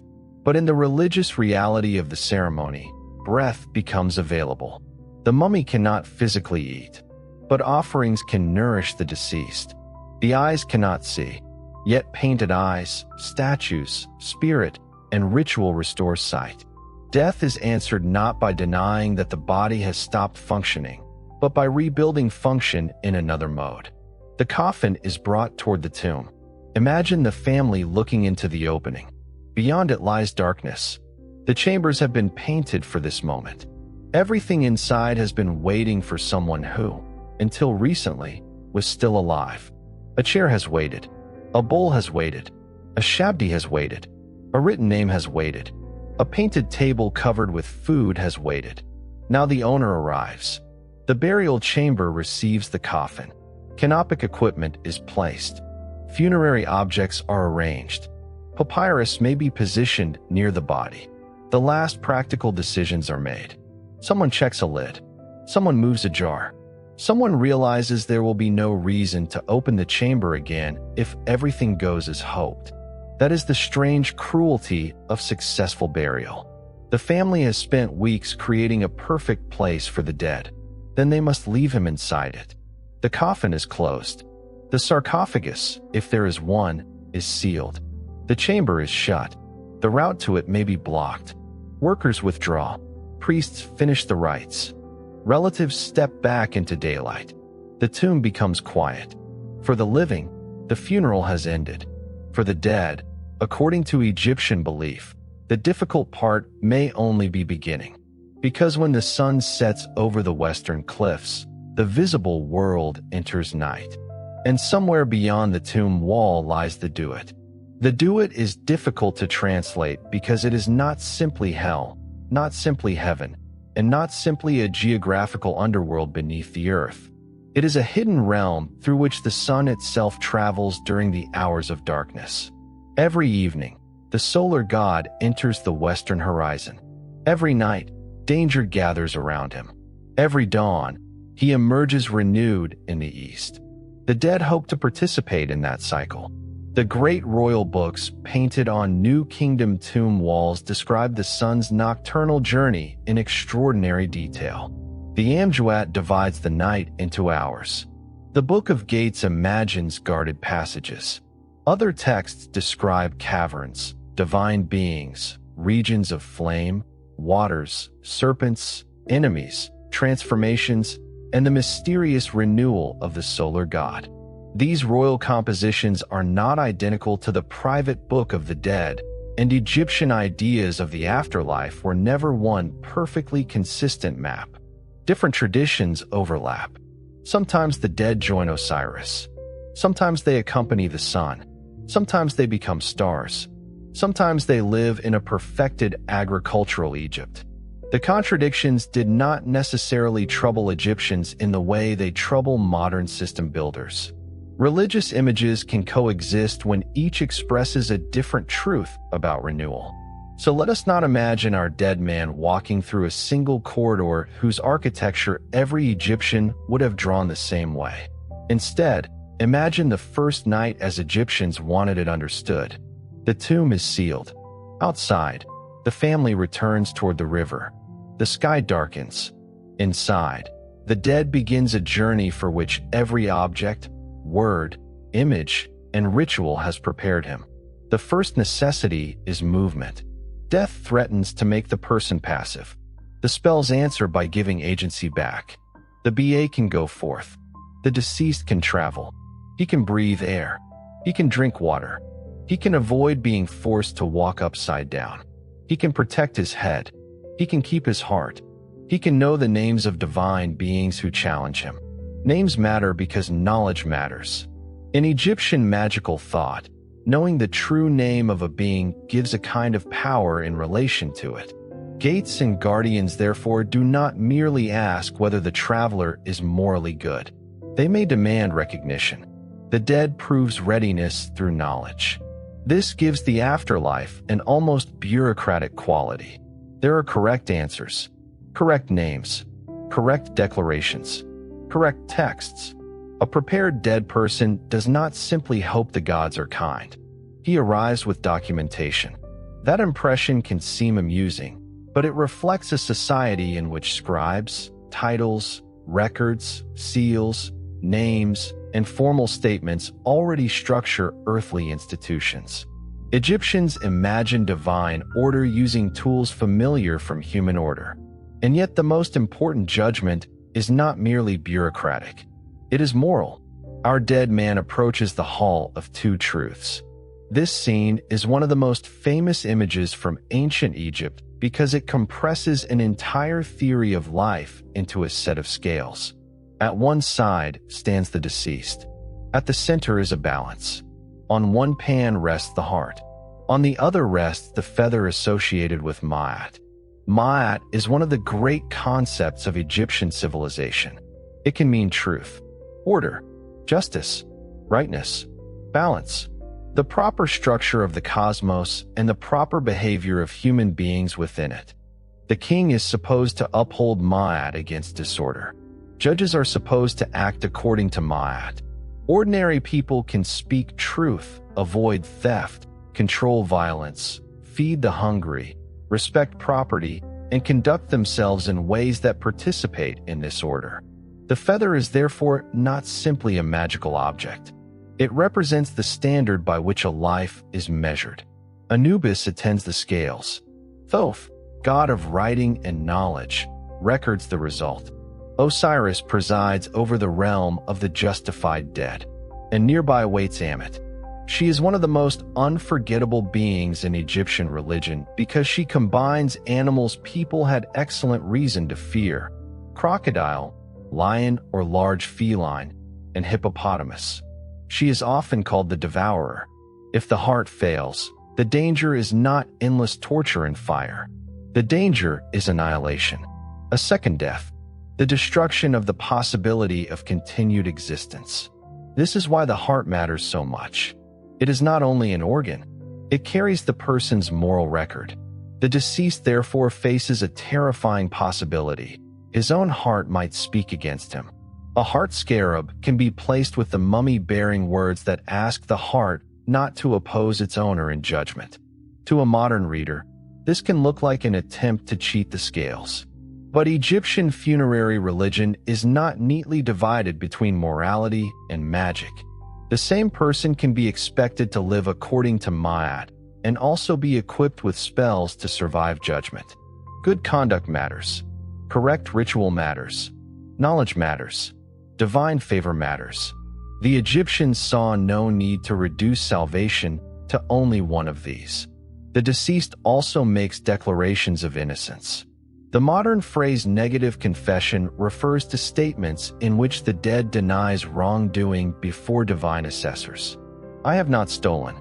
but in the religious reality of the ceremony, breath becomes available. The mummy cannot physically eat, but offerings can nourish the deceased. The eyes cannot see, yet painted eyes, statues, spirit, and ritual restore sight. Death is answered not by denying that the body has stopped functioning, but by rebuilding function in another mode. The coffin is brought toward the tomb. Imagine the family looking into the opening. Beyond it lies darkness. The chambers have been painted for this moment. Everything inside has been waiting for someone who, until recently, was still alive. A chair has waited. A bowl has waited. A shabdi has waited. A written name has waited. A painted table covered with food has waited. Now the owner arrives. The burial chamber receives the coffin. Canopic equipment is placed. Funerary objects are arranged. Papyrus may be positioned near the body. The last practical decisions are made. Someone checks a lid. Someone moves a jar. Someone realizes there will be no reason to open the chamber again if everything goes as hoped. That is the strange cruelty of successful burial. The family has spent weeks creating a perfect place for the dead. Then they must leave him inside it. The coffin is closed. The sarcophagus, if there is one, is sealed. The chamber is shut. The route to it may be blocked. Workers withdraw. Priests finish the rites. Relatives step back into daylight. The tomb becomes quiet. For the living, the funeral has ended. For the dead, according to Egyptian belief, the difficult part may only be beginning. Because when the sun sets over the western cliffs, the visible world enters night. And somewhere beyond the tomb wall lies the duat. The duat is difficult to translate because it is not simply hell, not simply heaven, and not simply a geographical underworld beneath the earth. It is a hidden realm through which the sun itself travels during the hours of darkness. Every evening, the solar god enters the western horizon. Every night, danger gathers around him. Every dawn, he emerges renewed in the east. The dead hope to participate in that cycle. The great royal books painted on New Kingdom tomb walls describe the sun's nocturnal journey in extraordinary detail. The Amduat divides the night into hours. The Book of Gates imagines guarded passages. Other texts describe caverns, divine beings, regions of flame, waters, serpents, enemies, transformations, and the mysterious renewal of the solar god. These royal compositions are not identical to the private Book of the Dead, and Egyptian ideas of the afterlife were never one perfectly consistent map. Different traditions overlap. Sometimes the dead join Osiris. Sometimes they accompany the sun. Sometimes they become stars. Sometimes they live in a perfected agricultural Egypt. The contradictions did not necessarily trouble Egyptians in the way they trouble modern system builders. Religious images can coexist when each expresses a different truth about renewal. So let us not imagine our dead man walking through a single corridor whose architecture every Egyptian would have drawn the same way. Instead, imagine the first night as Egyptians wanted it understood. The tomb is sealed. Outside, the family returns toward the river. The sky darkens. Inside, the dead begins a journey for which every object, word, image, and ritual has prepared him. The first necessity is movement. Death threatens to make the person passive. The spells answer by giving agency back. The BA can go forth. The deceased can travel. He can breathe air. He can drink water. He can avoid being forced to walk upside down. He can protect his head. He can keep his heart. He can know the names of divine beings who challenge him. Names matter because knowledge matters. In Egyptian magical thought, knowing the true name of a being gives a kind of power in relation to it. Gates and guardians therefore do not merely ask whether the traveler is morally good. They may demand recognition. The dead proves readiness through knowledge. This gives the afterlife an almost bureaucratic quality. There are correct answers, correct names, correct declarations, correct texts. A prepared dead person does not simply hope the gods are kind. He arrives with documentation. That impression can seem amusing, but it reflects a society in which scribes, titles, records, seals, names, and formal statements already structure earthly institutions. Egyptians imagine divine order using tools familiar from human order. And yet the most important judgment is not merely bureaucratic. It is moral. Our dead man approaches the Hall of Two Truths. This scene is one of the most famous images from ancient Egypt because it compresses an entire theory of life into a set of scales. At one side stands the deceased. At the center is a balance. On one pan rests the heart. On the other rests the feather associated with Ma'at. Ma'at is one of the great concepts of Egyptian civilization. It can mean truth, order, justice, rightness, balance, the proper structure of the cosmos, and the proper behavior of human beings within it. The king is supposed to uphold Ma'at against disorder. Judges are supposed to act according to Ma'at. Ordinary people can speak truth, avoid theft, control violence, feed the hungry, respect property, and conduct themselves in ways that participate in this order. The feather is therefore not simply a magical object. It represents the standard by which a life is measured. Anubis attends the scales. Thoth, god of writing and knowledge, records the result. Osiris presides over the realm of the justified dead, and nearby waits Ammit. She is one of the most unforgettable beings in Egyptian religion because she combines animals people had excellent reason to fear: crocodile, lion or large feline, and hippopotamus. She is often called the devourer. If the heart fails, the danger is not endless torture and fire. The danger is annihilation, a second death, the destruction of the possibility of continued existence. This is why the heart matters so much. It is not only an organ, it carries the person's moral record. The deceased therefore faces a terrifying possibility. His own heart might speak against him. A heart scarab can be placed with the mummy bearing words that ask the heart not to oppose its owner in judgment. To a modern reader, this can look like an attempt to cheat the scales. But Egyptian funerary religion is not neatly divided between morality and magic. The same person can be expected to live according to Ma'at and also be equipped with spells to survive judgment. Good conduct matters. Correct ritual matters. Knowledge matters. Divine favor matters. The Egyptians saw no need to reduce salvation to only one of these. The deceased also makes declarations of innocence. The modern phrase negative confession refers to statements in which the dead denies wrongdoing before divine assessors. I have not stolen.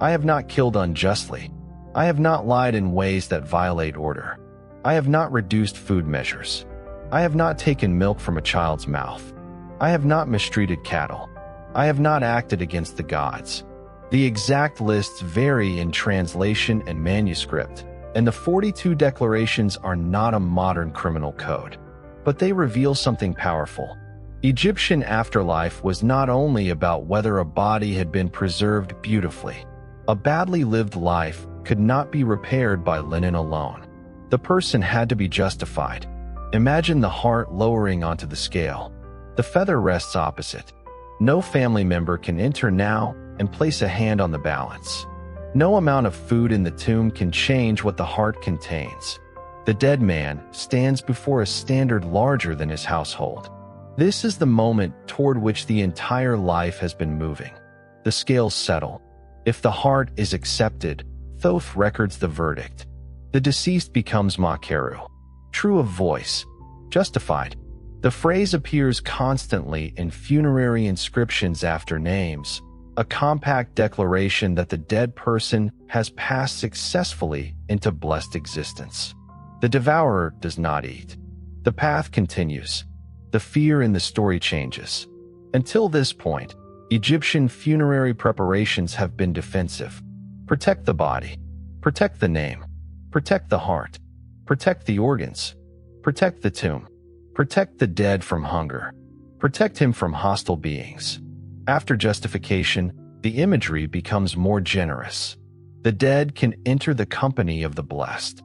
I have not killed unjustly. I have not lied in ways that violate order. I have not reduced food measures. I have not taken milk from a child's mouth. I have not mistreated cattle. I have not acted against the gods. The exact lists vary in translation and manuscript, and the 42 declarations are not a modern criminal code. But they reveal something powerful. Egyptian afterlife was not only about whether a body had been preserved beautifully. A badly lived life could not be repaired by linen alone. The person had to be justified. Imagine the heart lowering onto the scale. The feather rests opposite. No family member can enter now and place a hand on the balance. No amount of food in the tomb can change what the heart contains. The dead man stands before a standard larger than his household. This is the moment toward which the entire life has been moving. The scales settle. If the heart is accepted, Thoth records the verdict. The deceased becomes Makeru, true of voice, justified. The phrase appears constantly in funerary inscriptions after names, a compact declaration that the dead person has passed successfully into blessed existence. The devourer does not eat. The path continues. The fear in the story changes. Until this point, Egyptian funerary preparations have been defensive. Protect the body. Protect the name. Protect the heart. Protect the organs. Protect the tomb. Protect the dead from hunger. Protect him from hostile beings. After justification, the imagery becomes more generous. The dead can enter the company of the blessed.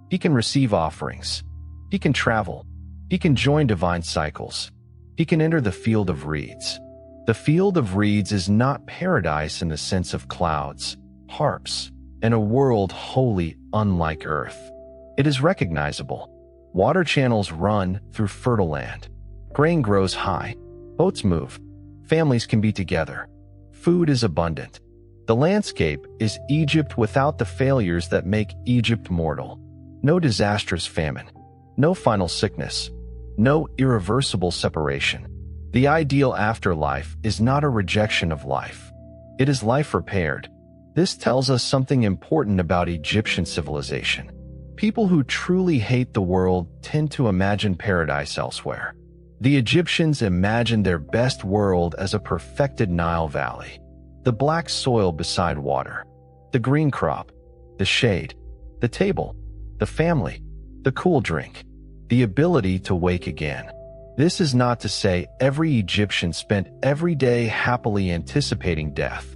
He can receive offerings. He can travel. He can join divine cycles. He can enter the field of reeds. The field of reeds is not paradise in the sense of clouds, harps, and a world wholly unlike earth. It is recognizable. Water channels run through fertile land. Grain grows high. Boats move. Families can be together. Food is abundant. The landscape is Egypt without the failures that make Egypt mortal. No disastrous famine. No final sickness. No irreversible separation. The ideal afterlife is not a rejection of life. It is life repaired. This tells us something important about Egyptian civilization. People who truly hate the world tend to imagine paradise elsewhere. The Egyptians imagined their best world as a perfected Nile Valley. The black soil beside water. The green crop. The shade. The table. The family. The cool drink. The ability to wake again. This is not to say every Egyptian spent every day happily anticipating death.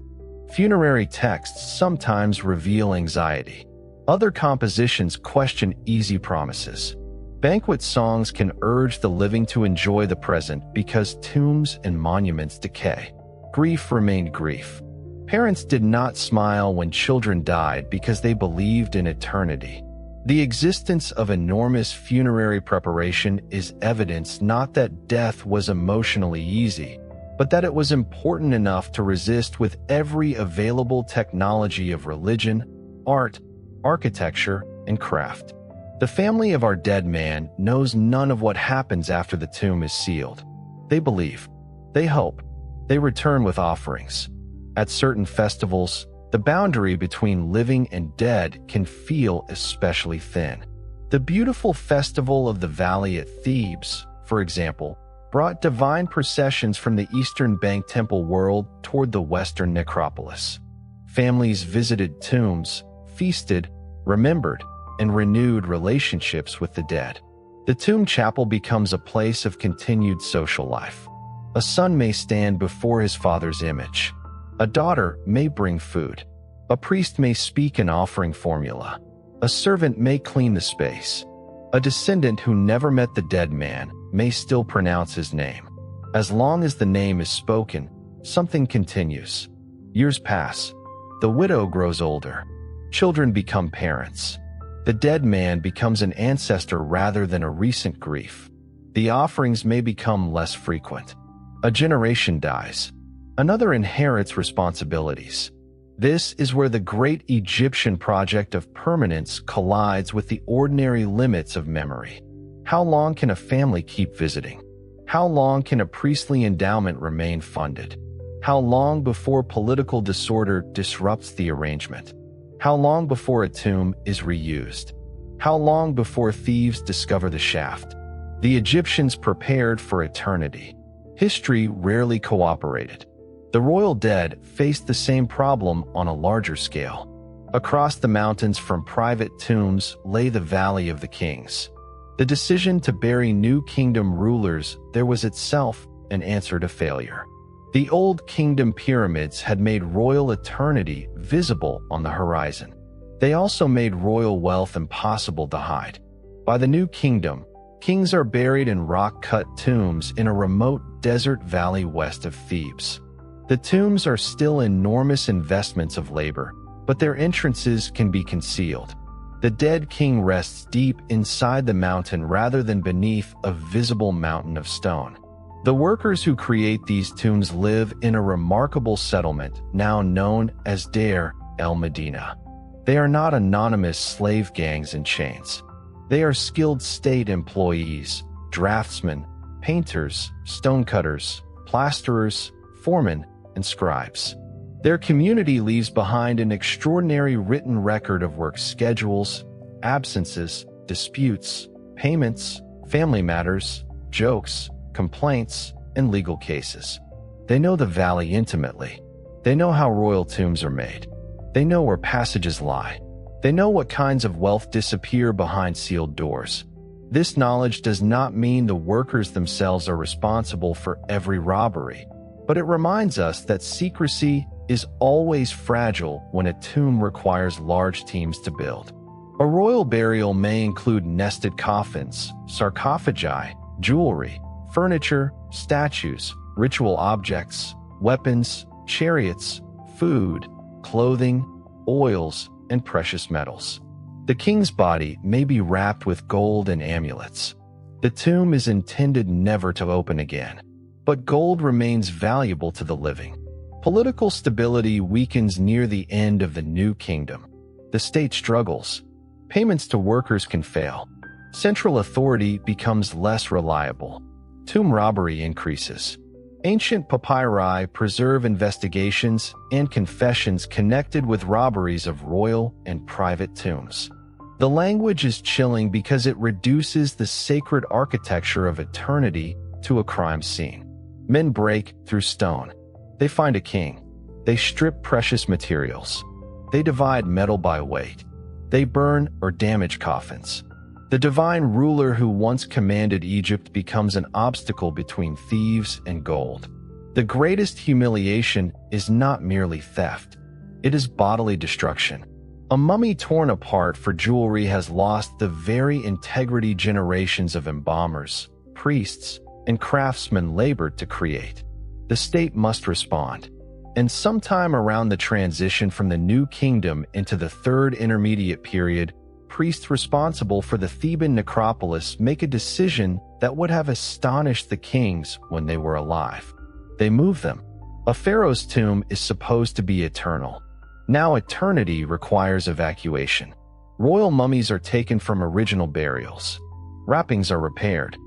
Funerary texts sometimes reveal anxiety. Other compositions question easy promises. Banquet songs can urge the living to enjoy the present because tombs and monuments decay. Grief remained grief. Parents did not smile when children died because they believed in eternity. The existence of enormous funerary preparation is evidence not that death was emotionally easy, but that it was important enough to resist with every available technology of religion, art, architecture, and craft. The family of our dead man knows none of what happens after the tomb is sealed. They believe. They hope. They return with offerings. At certain festivals, the boundary between living and dead can feel especially thin. The beautiful festival of the valley at Thebes, for example, brought divine processions from the Eastern Bank temple world toward the Western necropolis. Families visited tombs, feasted, remembered, and renewed relationships with the dead. The tomb chapel becomes a place of continued social life. A son may stand before his father's image. A daughter may bring food. A priest may speak an offering formula. A servant may clean the space. A descendant who never met the dead man may still pronounce his name. As long as the name is spoken, something continues. Years pass. The widow grows older. Children become parents. The dead man becomes an ancestor rather than a recent grief. The offerings may become less frequent. A generation dies. Another inherits responsibilities. This is where the great Egyptian project of permanence collides with the ordinary limits of memory. How long can a family keep visiting? How long can a priestly endowment remain funded? How long before political disorder disrupts the arrangement? How long before a tomb is reused? How long before thieves discover the shaft? The Egyptians prepared for eternity. History rarely cooperated. The royal dead faced the same problem on a larger scale. Across the mountains from private tombs lay the Valley of the Kings. The decision to bury new kingdom rulers there was itself an answer to failure. The old kingdom pyramids had made royal eternity visible on the horizon. They also made royal wealth impossible to hide. By the new kingdom, kings are buried in rock-cut tombs in a remote desert valley west of Thebes. The tombs are still enormous investments of labor, but their entrances can be concealed. The dead king rests deep inside the mountain rather than beneath a visible mountain of stone. The workers who create these tombs live in a remarkable settlement now known as Deir el-Medina. They are not anonymous slave gangs in chains. They are skilled state employees, draftsmen, painters, stonecutters, plasterers, foremen, and scribes. Their community leaves behind an extraordinary written record of work schedules, absences, disputes, payments, family matters, jokes, complaints, and legal cases. They know the valley intimately. They know how royal tombs are made. They know where passages lie. They know what kinds of wealth disappear behind sealed doors. This knowledge does not mean the workers themselves are responsible for every robbery, but it reminds us that secrecy is always fragile when a tomb requires large teams to build. A royal burial may include nested coffins, sarcophagi, jewelry, furniture, statues, ritual objects, weapons, chariots, food, clothing, oils, and precious metals. The king's body may be wrapped with gold and amulets. The tomb is intended never to open again, but gold remains valuable to the living. Political stability weakens near the end of the new kingdom. The state struggles. Payments to workers can fail. Central authority becomes less reliable. Tomb robbery increases. Ancient papyri preserve investigations and confessions connected with robberies of royal and private tombs. The language is chilling because it reduces the sacred architecture of eternity to a crime scene. Men break through stone. They find a king. They strip precious materials. They divide metal by weight. They burn or damage coffins. The divine ruler who once commanded Egypt becomes an obstacle between thieves and gold. The greatest humiliation is not merely theft. It is bodily destruction. A mummy torn apart for jewelry has lost the very integrity generations of embalmers, priests, and craftsmen labored to create. The state must respond. And sometime around the transition from the New Kingdom into the Third Intermediate Period, priests responsible for the Theban necropolis make a decision that would have astonished the kings when they were alive. They move them. A pharaoh's tomb is supposed to be eternal. Now eternity requires evacuation. Royal mummies are taken from original burials. Wrappings are repaired.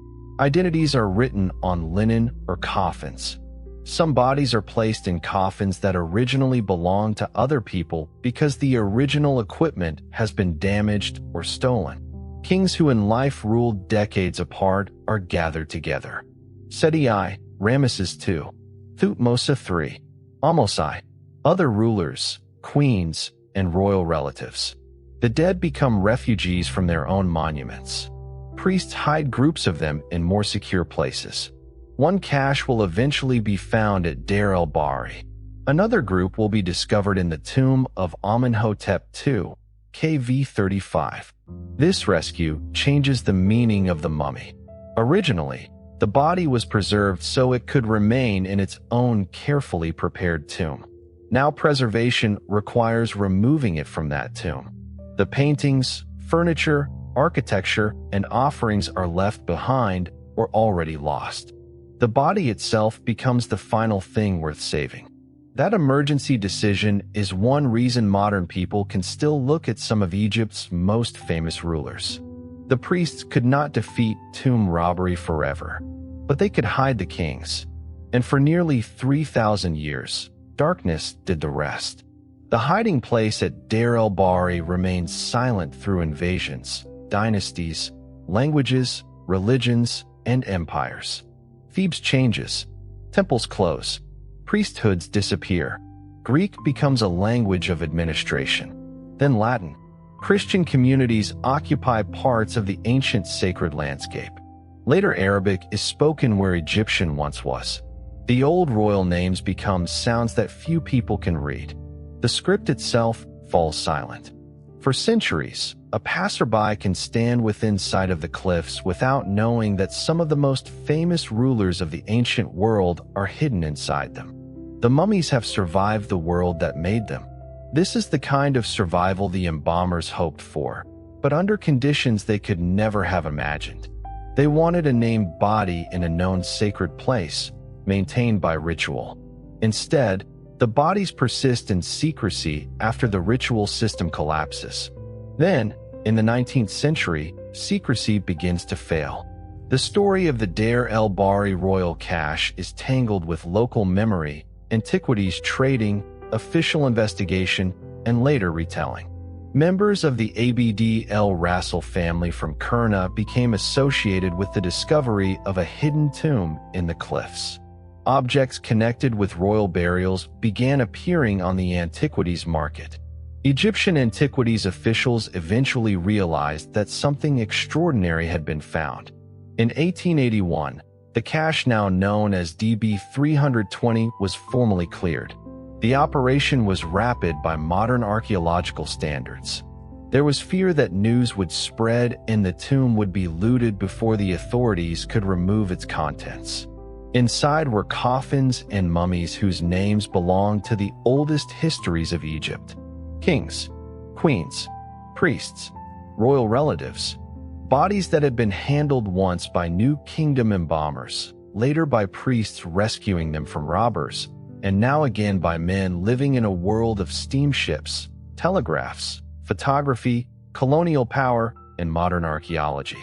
Identities are written on linen or coffins. Some bodies are placed in coffins that originally belonged to other people because the original equipment has been damaged or stolen. Kings who in life ruled decades apart are gathered together. Seti I, Ramesses II, Thutmose III, Ahmose I, other rulers, queens, and royal relatives. The dead become refugees from their own monuments. Priests hide groups of them in more secure places. One cache will eventually be found at Deir el-Bahari. Another group will be discovered in the tomb of Amenhotep II, KV 35. This rescue changes the meaning of the mummy. Originally, the body was preserved so it could remain in its own carefully prepared tomb. Now preservation requires removing it from that tomb. The paintings, furniture, architecture, and offerings are left behind or already lost. The body itself becomes the final thing worth saving. That emergency decision is one reason modern people can still look at some of Egypt's most famous rulers. The priests could not defeat tomb robbery forever, but they could hide the kings. And for nearly 3,000 years, darkness did the rest. The hiding place at Deir el-Bahari remains silent through invasions, dynasties, languages, religions, and empires. Thebes changes. Temples close. Priesthoods disappear. Greek becomes a language of administration. Then Latin. Christian communities occupy parts of the ancient sacred landscape. Later Arabic is spoken where Egyptian once was. The old royal names become sounds that few people can read. The script itself falls silent. For centuries, a passerby can stand within sight of the cliffs without knowing that some of the most famous rulers of the ancient world are hidden inside them. The mummies have survived the world that made them. This is the kind of survival the embalmers hoped for, but under conditions they could never have imagined. They wanted a named body in a known sacred place, maintained by ritual. Instead, the bodies persist in secrecy after the ritual system collapses. Then, in the 19th century, secrecy begins to fail. The story of the Deir el-Bahari royal cache is tangled with local memory, antiquities trading, official investigation, and later retelling. Members of the Abd el-Rasul family from Kurna became associated with the discovery of a hidden tomb in the cliffs. Objects connected with royal burials began appearing on the antiquities market. Egyptian antiquities officials eventually realized that something extraordinary had been found. In 1881, the cache now known as DB 320 was formally cleared. The operation was rapid by modern archaeological standards. There was fear that news would spread and the tomb would be looted before the authorities could remove its contents. Inside were coffins and mummies whose names belonged to the oldest histories of Egypt. Kings, queens, priests, royal relatives. Bodies that had been handled once by New Kingdom embalmers, later by priests rescuing them from robbers, and now again by men living in a world of steamships, telegraphs, photography, colonial power, and modern archaeology.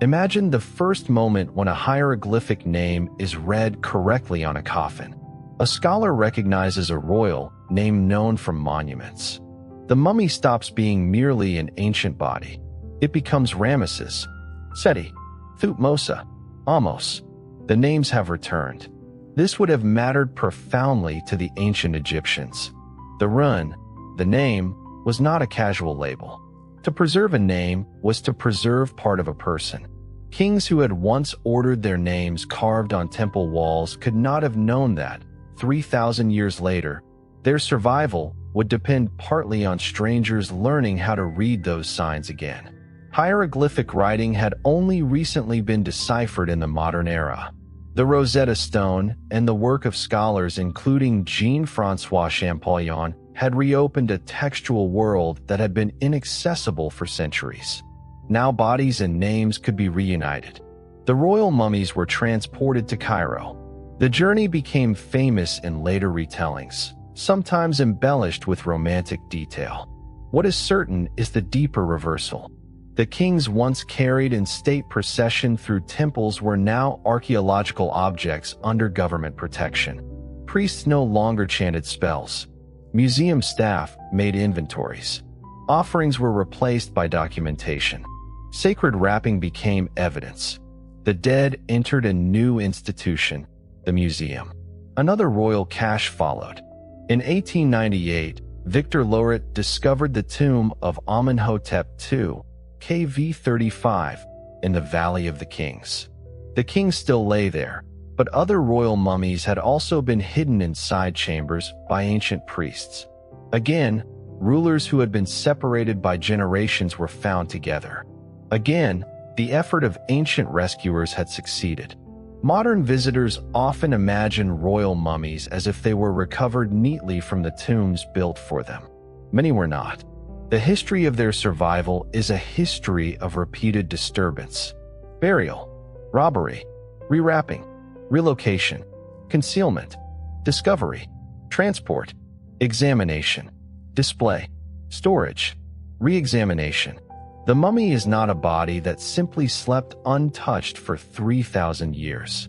Imagine the first moment when a hieroglyphic name is read correctly on a coffin. A scholar recognizes a royal name known from monuments. The mummy stops being merely an ancient body. It becomes Ramesses, Seti, Thutmose, Ahmose. The names have returned. This would have mattered profoundly to the ancient Egyptians. The run, the name, was not a casual label. To preserve a name was to preserve part of a person. Kings who had once ordered their names carved on temple walls could not have known that, 3,000 years later, their survival would depend partly on strangers learning how to read those signs again. Hieroglyphic writing had only recently been deciphered in the modern era. The Rosetta Stone and the work of scholars including Jean-François Champollion had reopened a textual world that had been inaccessible for centuries. Now bodies and names could be reunited. The royal mummies were transported to Cairo. The journey became famous in later retellings, sometimes embellished with romantic detail. What is certain is the deeper reversal. The kings once carried in state procession through temples were now archaeological objects under government protection. Priests no longer chanted spells. Museum staff made inventories. Offerings were replaced by documentation. Sacred wrapping became evidence. The dead entered a new institution, the museum. Another royal cache followed. In 1898, Victor Loret discovered the tomb of Amenhotep II, KV 35, in the Valley of the Kings. The king still lay there, but other royal mummies had also been hidden in side chambers by ancient priests. Again, rulers who had been separated by generations were found together. Again, the effort of ancient rescuers had succeeded. Modern visitors often imagine royal mummies as if they were recovered neatly from the tombs built for them. Many were not. The history of their survival is a history of repeated disturbance, burial, robbery, rewrapping, relocation, concealment, discovery, transport, examination, display, storage, re-examination. The mummy is not a body that simply slept untouched for 3,000 years.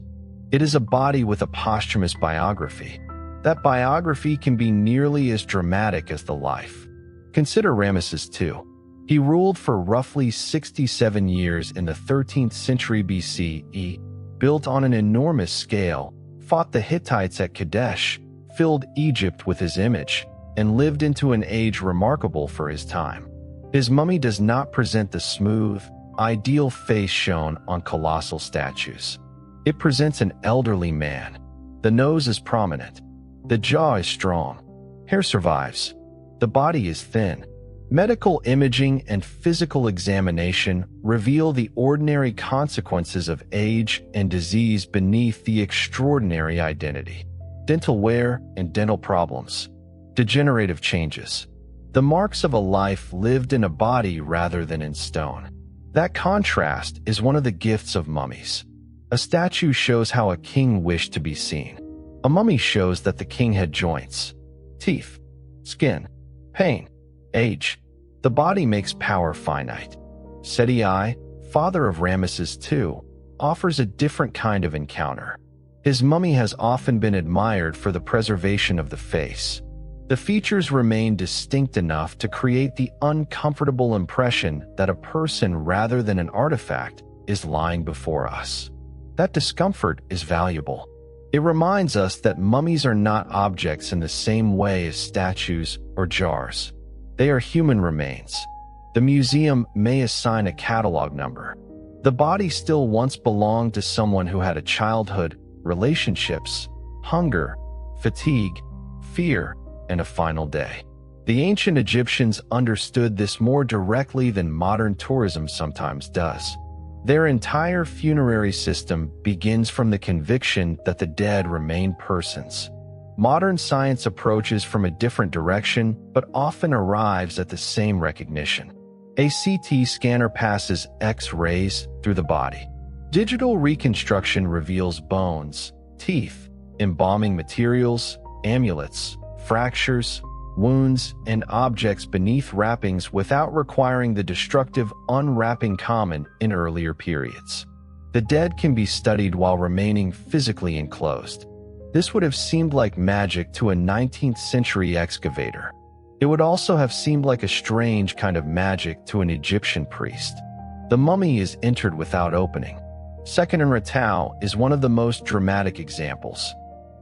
It is a body with a posthumous biography. That biography can be nearly as dramatic as the life. Consider Ramesses II. He ruled for roughly 67 years in the 13th century BCE, built on an enormous scale, fought the Hittites at Kadesh, filled Egypt with his image, and lived into an age remarkable for his time. His mummy does not present the smooth, ideal face shown on colossal statues. It presents an elderly man. The nose is prominent. The jaw is strong. Hair survives. The body is thin. Medical imaging and physical examination reveal the ordinary consequences of age and disease beneath the extraordinary identity. Dental wear and dental problems. Degenerative changes. The marks of a life lived in a body rather than in stone. That contrast is one of the gifts of mummies. A statue shows how a king wished to be seen. A mummy shows that the king had joints, teeth, skin, pain, age. The body makes power finite. Seti I, father of Ramesses II, offers a different kind of encounter. His mummy has often been admired for the preservation of the face. The features remain distinct enough to create the uncomfortable impression that a person rather than an artifact is lying before us. That discomfort is valuable. It reminds us that mummies are not objects in the same way as statues or jars. They are human remains. The museum may assign a catalog number. The body still once belonged to someone who had a childhood, relationships, hunger, fatigue, fear, and a final day. The ancient Egyptians understood this more directly than modern tourism sometimes does. Their entire funerary system begins from the conviction that the dead remain persons. Modern science approaches from a different direction, but often arrives at the same recognition. A CT scanner passes X-rays through the body. Digital reconstruction reveals bones, teeth, embalming materials, amulets, fractures, wounds, and objects beneath wrappings without requiring the destructive unwrapping common in earlier periods. The dead can be studied while remaining physically enclosed. This would have seemed like magic to a 19th century excavator. It would also have seemed like a strange kind of magic to an Egyptian priest. The mummy is entered without opening. Seqenenretau is one of the most dramatic examples.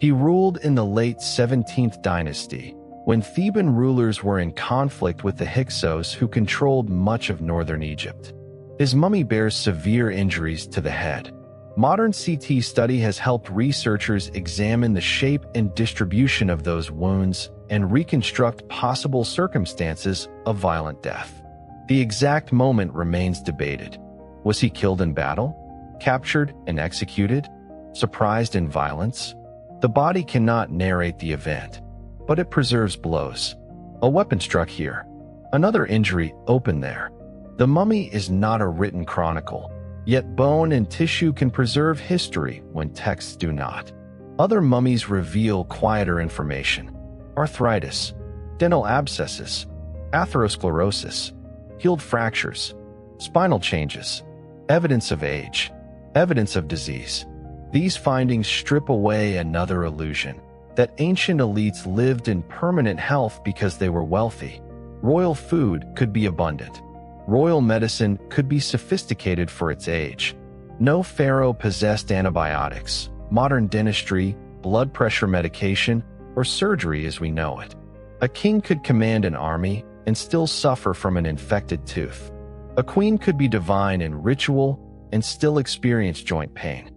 He ruled in the late 17th dynasty, when Theban rulers were in conflict with the Hyksos who controlled much of northern Egypt. His mummy bears severe injuries to the head. Modern CT study has helped researchers examine the shape and distribution of those wounds and reconstruct possible circumstances of violent death. The exact moment remains debated. Was he killed in battle? Captured and executed? Surprised in violence? The body cannot narrate the event, but it preserves blows. A weapon struck here. Another injury open there. The mummy is not a written chronicle, yet bone and tissue can preserve history when texts do not. Other mummies reveal quieter information. Arthritis, dental abscesses, atherosclerosis, healed fractures, spinal changes, evidence of age, evidence of disease. These findings strip away another illusion, that ancient elites lived in permanent health because they were wealthy. Royal food could be abundant. Royal medicine could be sophisticated for its age. No pharaoh possessed antibiotics, modern dentistry, blood pressure medication, or surgery as we know it. A king could command an army and still suffer from an infected tooth. A queen could be divine in ritual and still experience joint pain.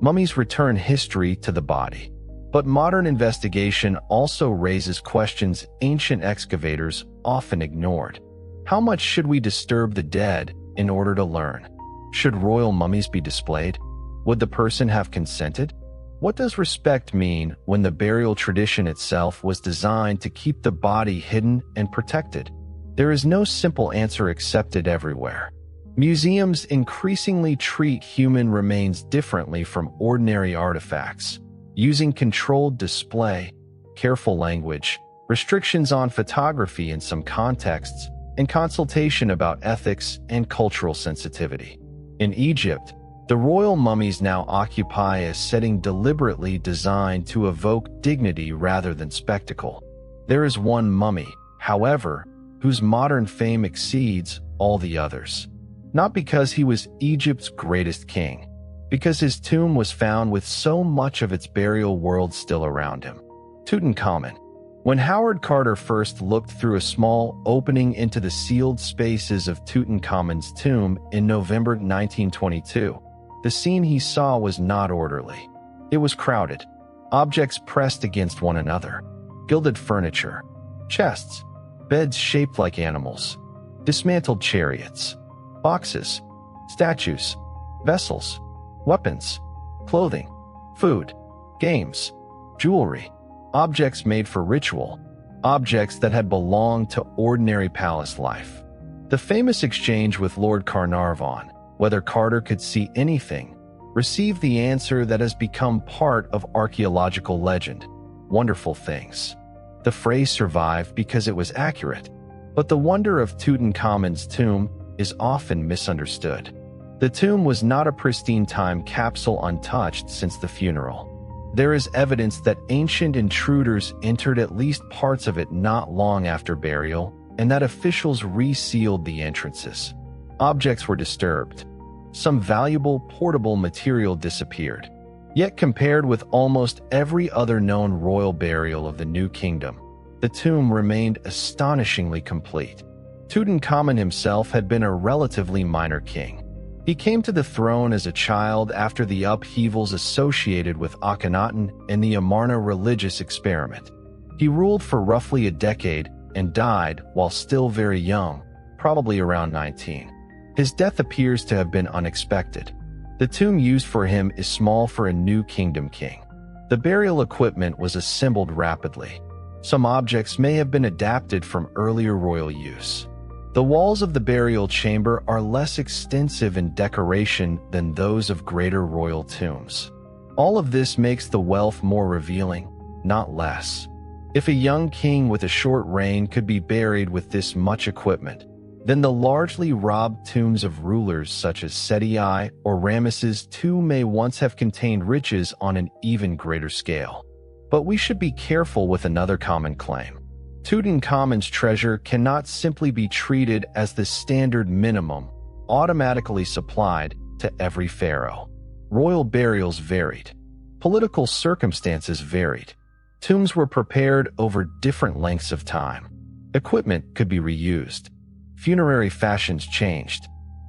Mummies return history to the body. But modern investigation also raises questions ancient excavators often ignored. How much should we disturb the dead in order to learn? Should royal mummies be displayed? Would the person have consented? What does respect mean when the burial tradition itself was designed to keep the body hidden and protected? There is no simple answer accepted everywhere. Museums increasingly treat human remains differently from ordinary artifacts, using controlled display, careful language, restrictions on photography in some contexts, and consultation about ethics and cultural sensitivity. In Egypt, the royal mummies now occupy a setting deliberately designed to evoke dignity rather than spectacle. There is one mummy, however, whose modern fame exceeds all the others. Not because he was Egypt's greatest king, because his tomb was found with so much of its burial world still around him. Tutankhamun. When Howard Carter first looked through a small opening into the sealed spaces of Tutankhamun's tomb in November 1922, the scene he saw was not orderly. It was crowded. Objects pressed against one another. Gilded furniture. Chests. Beds shaped like animals. Dismantled chariots. Boxes. Statues. Vessels. Weapons. Clothing. Food. Games. Jewelry. Objects made for ritual. Objects that had belonged to ordinary palace life. The famous exchange with Lord Carnarvon, whether Carter could see anything, received the answer that has become part of archaeological legend: wonderful things. The phrase survived because it was accurate, but the wonder of Tutankhamun's tomb is often misunderstood. The tomb was not a pristine time capsule untouched since the funeral. There is evidence that ancient intruders entered at least parts of it not long after burial, and that officials resealed the entrances. Objects were disturbed. Some valuable portable material disappeared. Yet compared with almost every other known royal burial of the New Kingdom, the tomb remained astonishingly complete. Tutankhamun himself had been a relatively minor king. He came to the throne as a child after the upheavals associated with Akhenaten and the Amarna religious experiment. He ruled for roughly a decade and died while still very young, probably around 19. His death appears to have been unexpected. The tomb used for him is small for a New Kingdom king. The burial equipment was assembled rapidly. Some objects may have been adapted from earlier royal use. The walls of the burial chamber are less extensive in decoration than those of greater royal tombs. All of this makes the wealth more revealing, not less. If a young king with a short reign could be buried with this much equipment, then the largely robbed tombs of rulers such as Seti I or Ramesses II may once have contained riches on an even greater scale. But we should be careful with another common claim. Tutankhamun's treasure cannot simply be treated as the standard minimum automatically supplied to every pharaoh. Royal burials varied. Political circumstances varied. Tombs were prepared over different lengths of time. Equipment could be reused. Funerary fashions changed.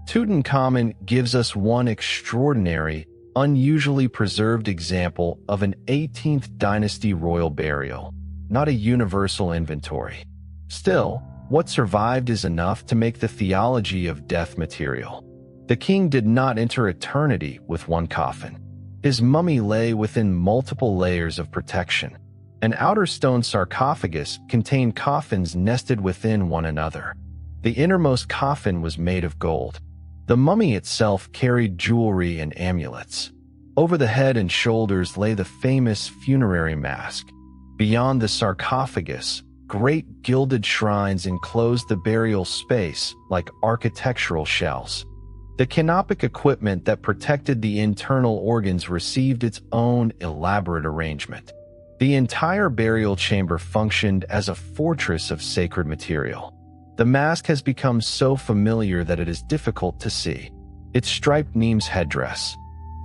Tutankhamun gives us one extraordinary, unusually preserved example of an 18th dynasty royal burial, not a universal inventory. Still, what survived is enough to make the theology of death material. The king did not enter eternity with one coffin. His mummy lay within multiple layers of protection. An outer stone sarcophagus contained coffins nested within one another. The innermost coffin was made of gold. The mummy itself carried jewelry and amulets. Over the head and shoulders lay the famous funerary mask. Beyond the sarcophagus, great gilded shrines enclosed the burial space like architectural shells. The canopic equipment that protected the internal organs received its own elaborate arrangement. The entire burial chamber functioned as a fortress of sacred material. The mask has become so familiar that it is difficult to see. Its striped Nemes headdress,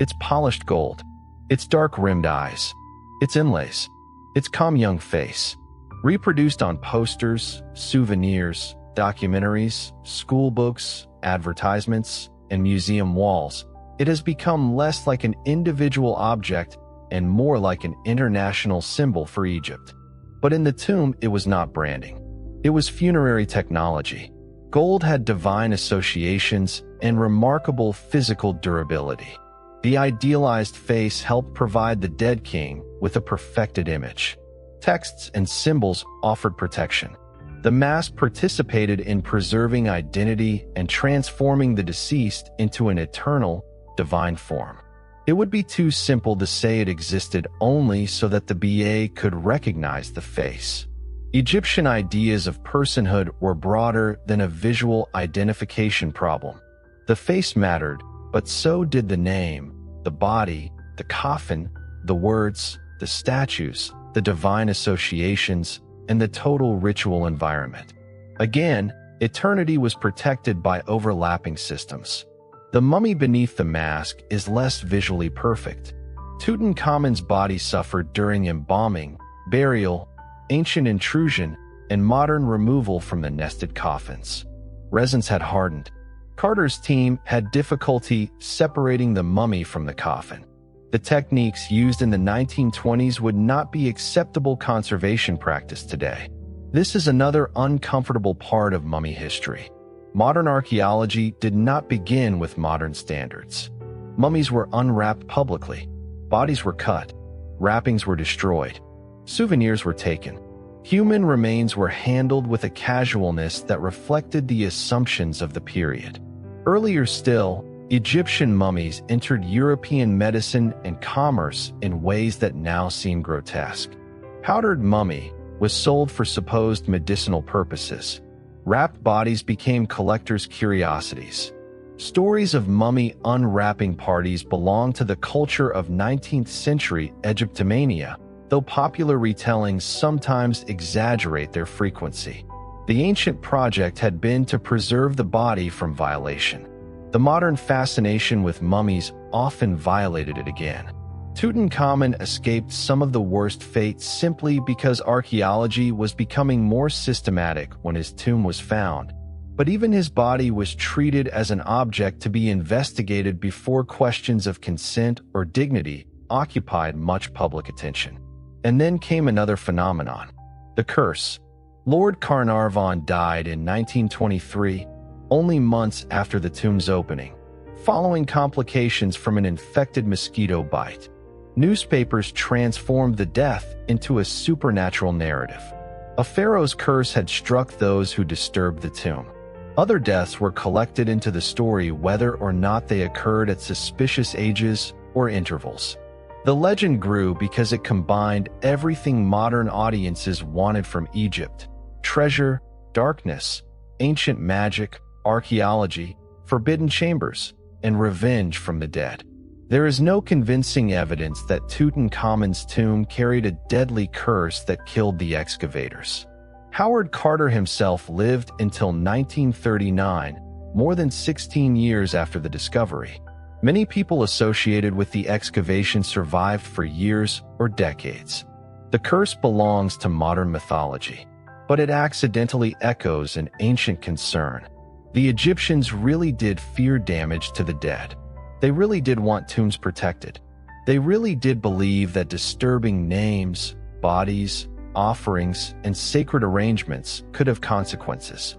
its polished gold, its dark-rimmed eyes, its inlays, its calm young face, reproduced on posters, souvenirs, documentaries, school books, advertisements, and museum walls. It has become less like an individual object and more like an international symbol for Egypt. But in the tomb, it was not branding. It was funerary technology. Gold had divine associations and remarkable physical durability. The idealized face helped provide the dead king with a perfected image. Texts and symbols offered protection. The mask participated in preserving identity and transforming the deceased into an eternal, divine form. It would be too simple to say it existed only so that the BA could recognize the face. Egyptian ideas of personhood were broader than a visual identification problem. The face mattered, but so did the name, the body, the coffin, the words, the statues, the divine associations, and the total ritual environment. Again, eternity was protected by overlapping systems. The mummy beneath the mask is less visually perfect. Tutankhamun's body suffered during embalming, burial, ancient intrusion, and modern removal from the nested coffins. Resins had hardened. Carter's team had difficulty separating the mummy from the coffin. The techniques used in the 1920s would not be acceptable conservation practice today. This is another uncomfortable part of mummy history. Modern archaeology did not begin with modern standards. Mummies were unwrapped publicly. Bodies were cut. Wrappings were destroyed. Souvenirs were taken. Human remains were handled with a casualness that reflected the assumptions of the period. Earlier still, Egyptian mummies entered European medicine and commerce in ways that now seem grotesque. Powdered mummy was sold for supposed medicinal purposes. Wrapped bodies became collectors' curiosities. Stories of mummy unwrapping parties belong to the culture of 19th century Egyptomania, though popular retellings sometimes exaggerate their frequency. The ancient project had been to preserve the body from violation. The modern fascination with mummies often violated it again. Tutankhamun escaped some of the worst fates simply because archaeology was becoming more systematic when his tomb was found. But even his body was treated as an object to be investigated before questions of consent or dignity occupied much public attention. And then came another phenomenon: the curse. Lord Carnarvon died in 1923, only months after the tomb's opening, following complications from an infected mosquito bite. Newspapers transformed the death into a supernatural narrative. A pharaoh's curse had struck those who disturbed the tomb. Other deaths were collected into the story whether or not they occurred at suspicious ages or intervals. The legend grew because it combined everything modern audiences wanted from Egypt: treasure, darkness, ancient magic, archaeology, forbidden chambers, and revenge from the dead. There is no convincing evidence that Tutankhamun's tomb carried a deadly curse that killed the excavators. Howard Carter himself lived until 1939, more than 16 years after the discovery. Many people associated with the excavation survived for years or decades. The curse belongs to modern mythology, but it accidentally echoes an ancient concern. The Egyptians really did fear damage to the dead. They really did want tombs protected. They really did believe that disturbing names, bodies, offerings, and sacred arrangements could have consequences.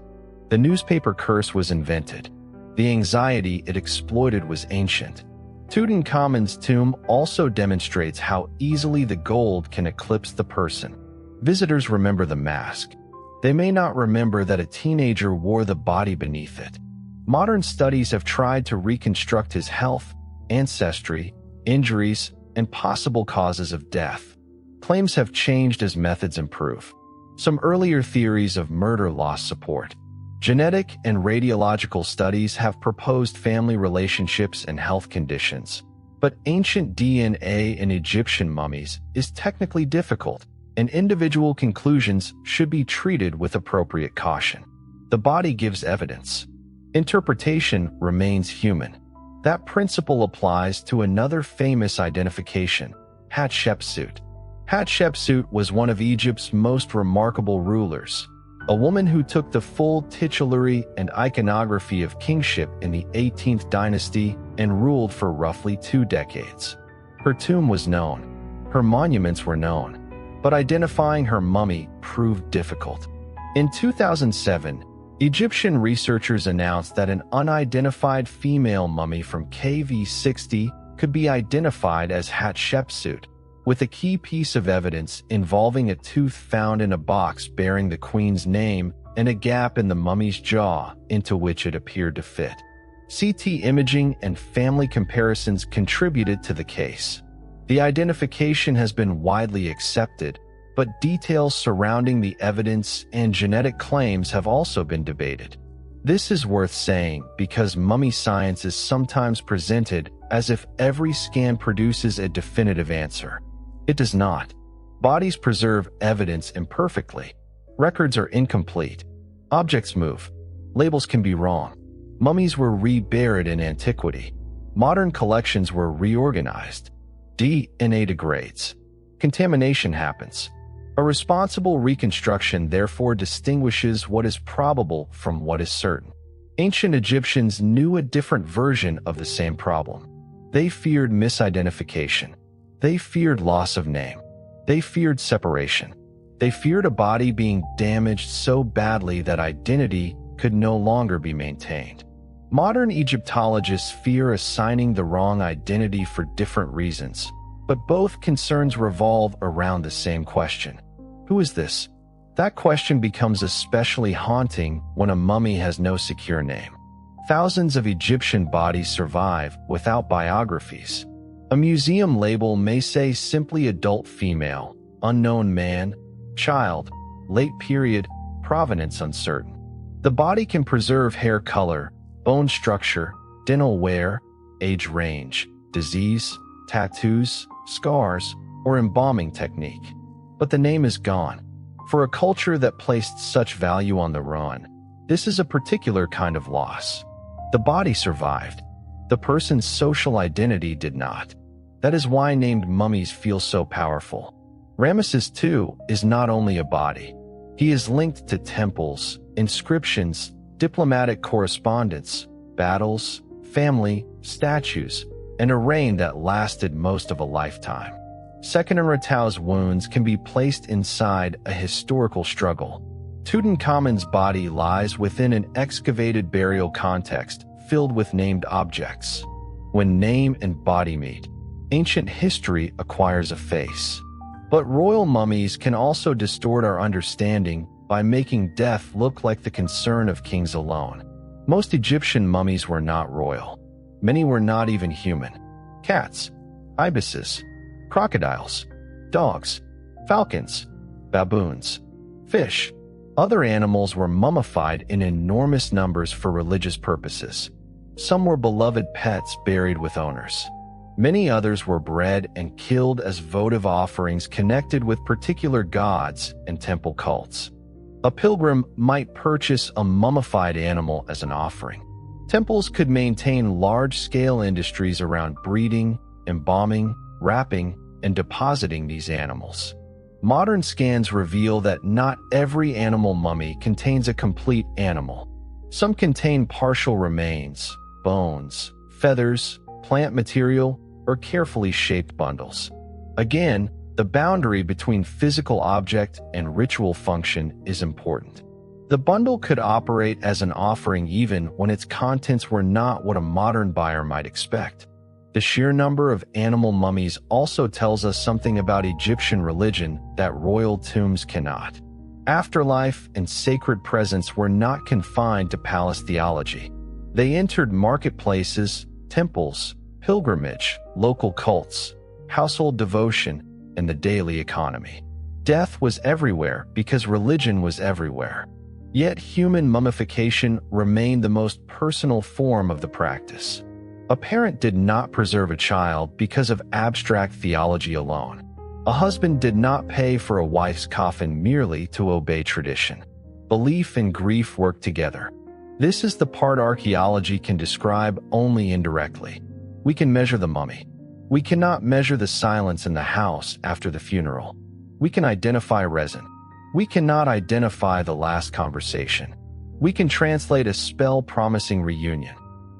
The newspaper curse was invented. The anxiety it exploited was ancient. Tutankhamun's tomb also demonstrates how easily the gold can eclipse the person. Visitors remember the mask. They may not remember that a teenager wore the body beneath it. Modern studies have tried to reconstruct his health, ancestry, injuries, and possible causes of death. Claims have changed as methods improve. Some earlier theories of murder lost support. Genetic and radiological studies have proposed family relationships and health conditions. But ancient DNA in Egyptian mummies is technically difficult, and individual conclusions should be treated with appropriate caution. The body gives evidence. Interpretation remains human. That principle applies to another famous identification, Hatshepsut. Hatshepsut was one of Egypt's most remarkable rulers, a woman who took the full titulary and iconography of kingship in the 18th dynasty and ruled for roughly 2 decades. Her tomb was known. Her monuments were known. But identifying her mummy proved difficult. In 2007, Egyptian researchers announced that an unidentified female mummy from KV60 could be identified as Hatshepsut, with a key piece of evidence involving a tooth found in a box bearing the queen's name and a gap in the mummy's jaw into which it appeared to fit. CT imaging and family comparisons contributed to the case. The identification has been widely accepted, but details surrounding the evidence and genetic claims have also been debated. This is worth saying because mummy science is sometimes presented as if every scan produces a definitive answer. It does not. Bodies preserve evidence imperfectly. Records are incomplete. Objects move. Labels can be wrong. Mummies were reburied in antiquity. Modern collections were reorganized. DNA degrades. Contamination happens. A responsible reconstruction therefore distinguishes what is probable from what is certain. Ancient Egyptians knew a different version of the same problem. They feared misidentification. They feared loss of name. They feared separation. They feared a body being damaged so badly that identity could no longer be maintained. Modern Egyptologists fear assigning the wrong identity for different reasons, but both concerns revolve around the same question. Who is this? That question becomes especially haunting when a mummy has no secure name. Thousands of Egyptian bodies survive without biographies. A museum label may say simply adult female, unknown man, child, late period, provenance uncertain. The body can preserve hair color, bone structure, dental wear, age range, disease, tattoos, scars, or embalming technique. But the name is gone. For a culture that placed such value on the run, this is a particular kind of loss. The body survived. The person's social identity did not. That is why named mummies feel so powerful. Ramesses II is not only a body. He is linked to temples, inscriptions, diplomatic correspondence, battles, family, statues, and a reign that lasted most of a lifetime. Sekhemretu's wounds can be placed inside a historical struggle. Tutankhamun's body lies within an excavated burial context filled with named objects. When name and body meet, ancient history acquires a face. But royal mummies can also distort our understanding by making death look like the concern of kings alone. Most Egyptian mummies were not royal. Many were not even human. Cats, ibises, crocodiles, dogs, falcons, baboons, fish. Other animals were mummified in enormous numbers for religious purposes. Some were beloved pets buried with owners. Many others were bred and killed as votive offerings connected with particular gods and temple cults. A pilgrim might purchase a mummified animal as an offering. Temples could maintain large-scale industries around breeding, embalming, wrapping, and depositing these animals. Modern scans reveal that not every animal mummy contains a complete animal. Some contain partial remains, bones, feathers, plant material, or carefully shaped bundles. Again, the boundary between physical object and ritual function is important. The bundle could operate as an offering even when its contents were not what a modern buyer might expect. The sheer number of animal mummies also tells us something about Egyptian religion that royal tombs cannot. Afterlife and sacred presence were not confined to palace theology. They entered marketplaces, temples, pilgrimage, local cults, household devotion, and the daily economy. Death was everywhere because religion was everywhere. Yet human mummification remained the most personal form of the practice. A parent did not preserve a child because of abstract theology alone. A husband did not pay for a wife's coffin merely to obey tradition. Belief and grief work together. This is the part archaeology can describe only indirectly. We can measure the mummy. We cannot measure the silence in the house after the funeral. We can identify resin. We cannot identify the last conversation. We can translate a spell promising reunion.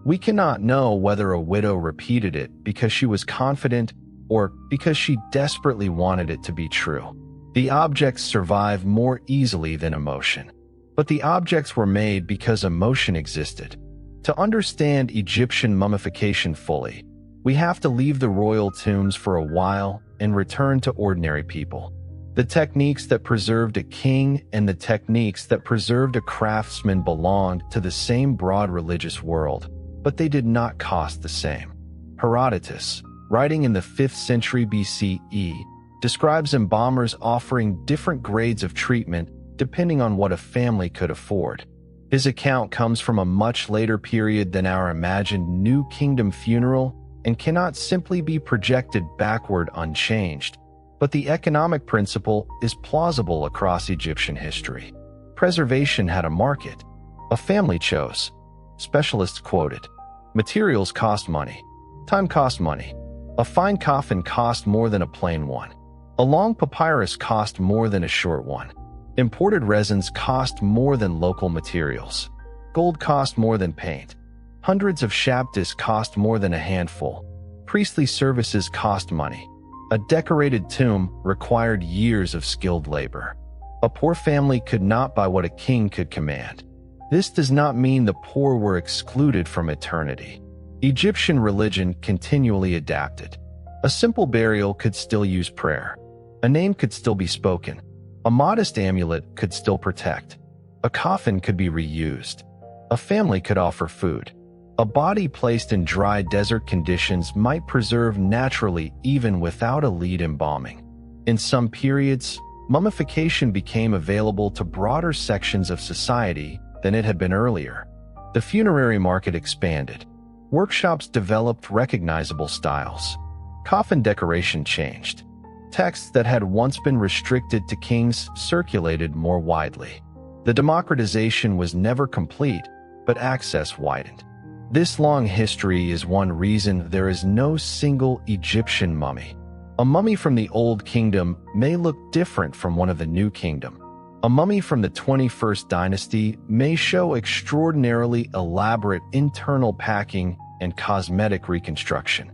We cannot know whether a widow repeated it because she was confident or because she desperately wanted it to be true. The objects survive more easily than emotion. But the objects were made because emotion existed. To understand Egyptian mummification fully, we have to leave the royal tombs for a while and return to ordinary people. The techniques that preserved a king and the techniques that preserved a craftsman belonged to the same broad religious world, but they did not cost the same. Herodotus, writing in the 5th century BCE, describes embalmers offering different grades of treatment depending on what a family could afford. His account comes from a much later period than our imagined New Kingdom funeral and cannot simply be projected backward unchanged, but the economic principle is plausible across Egyptian history. Preservation had a market. A family chose. Specialists quoted. Materials cost money. Time cost money. A fine coffin cost more than a plain one. A long papyrus cost more than a short one. Imported resins cost more than local materials. Gold cost more than paint. Hundreds of shabtis cost more than a handful. Priestly services cost money. A decorated tomb required years of skilled labor. A poor family could not buy what a king could command. This does not mean the poor were excluded from eternity. Egyptian religion continually adapted. A simple burial could still use prayer. A name could still be spoken. A modest amulet could still protect. A coffin could be reused. A family could offer food. A body placed in dry desert conditions might preserve naturally even without a lead embalming. In some periods, mummification became available to broader sections of society than it had been earlier. The funerary market expanded. Workshops developed recognizable styles. Coffin decoration changed. Texts that had once been restricted to kings circulated more widely. The democratization was never complete, but access widened. This long history is one reason there is no single Egyptian mummy. A mummy from the Old Kingdom may look different from one of the New Kingdom. A mummy from the 21st dynasty may show extraordinarily elaborate internal packing and cosmetic reconstruction.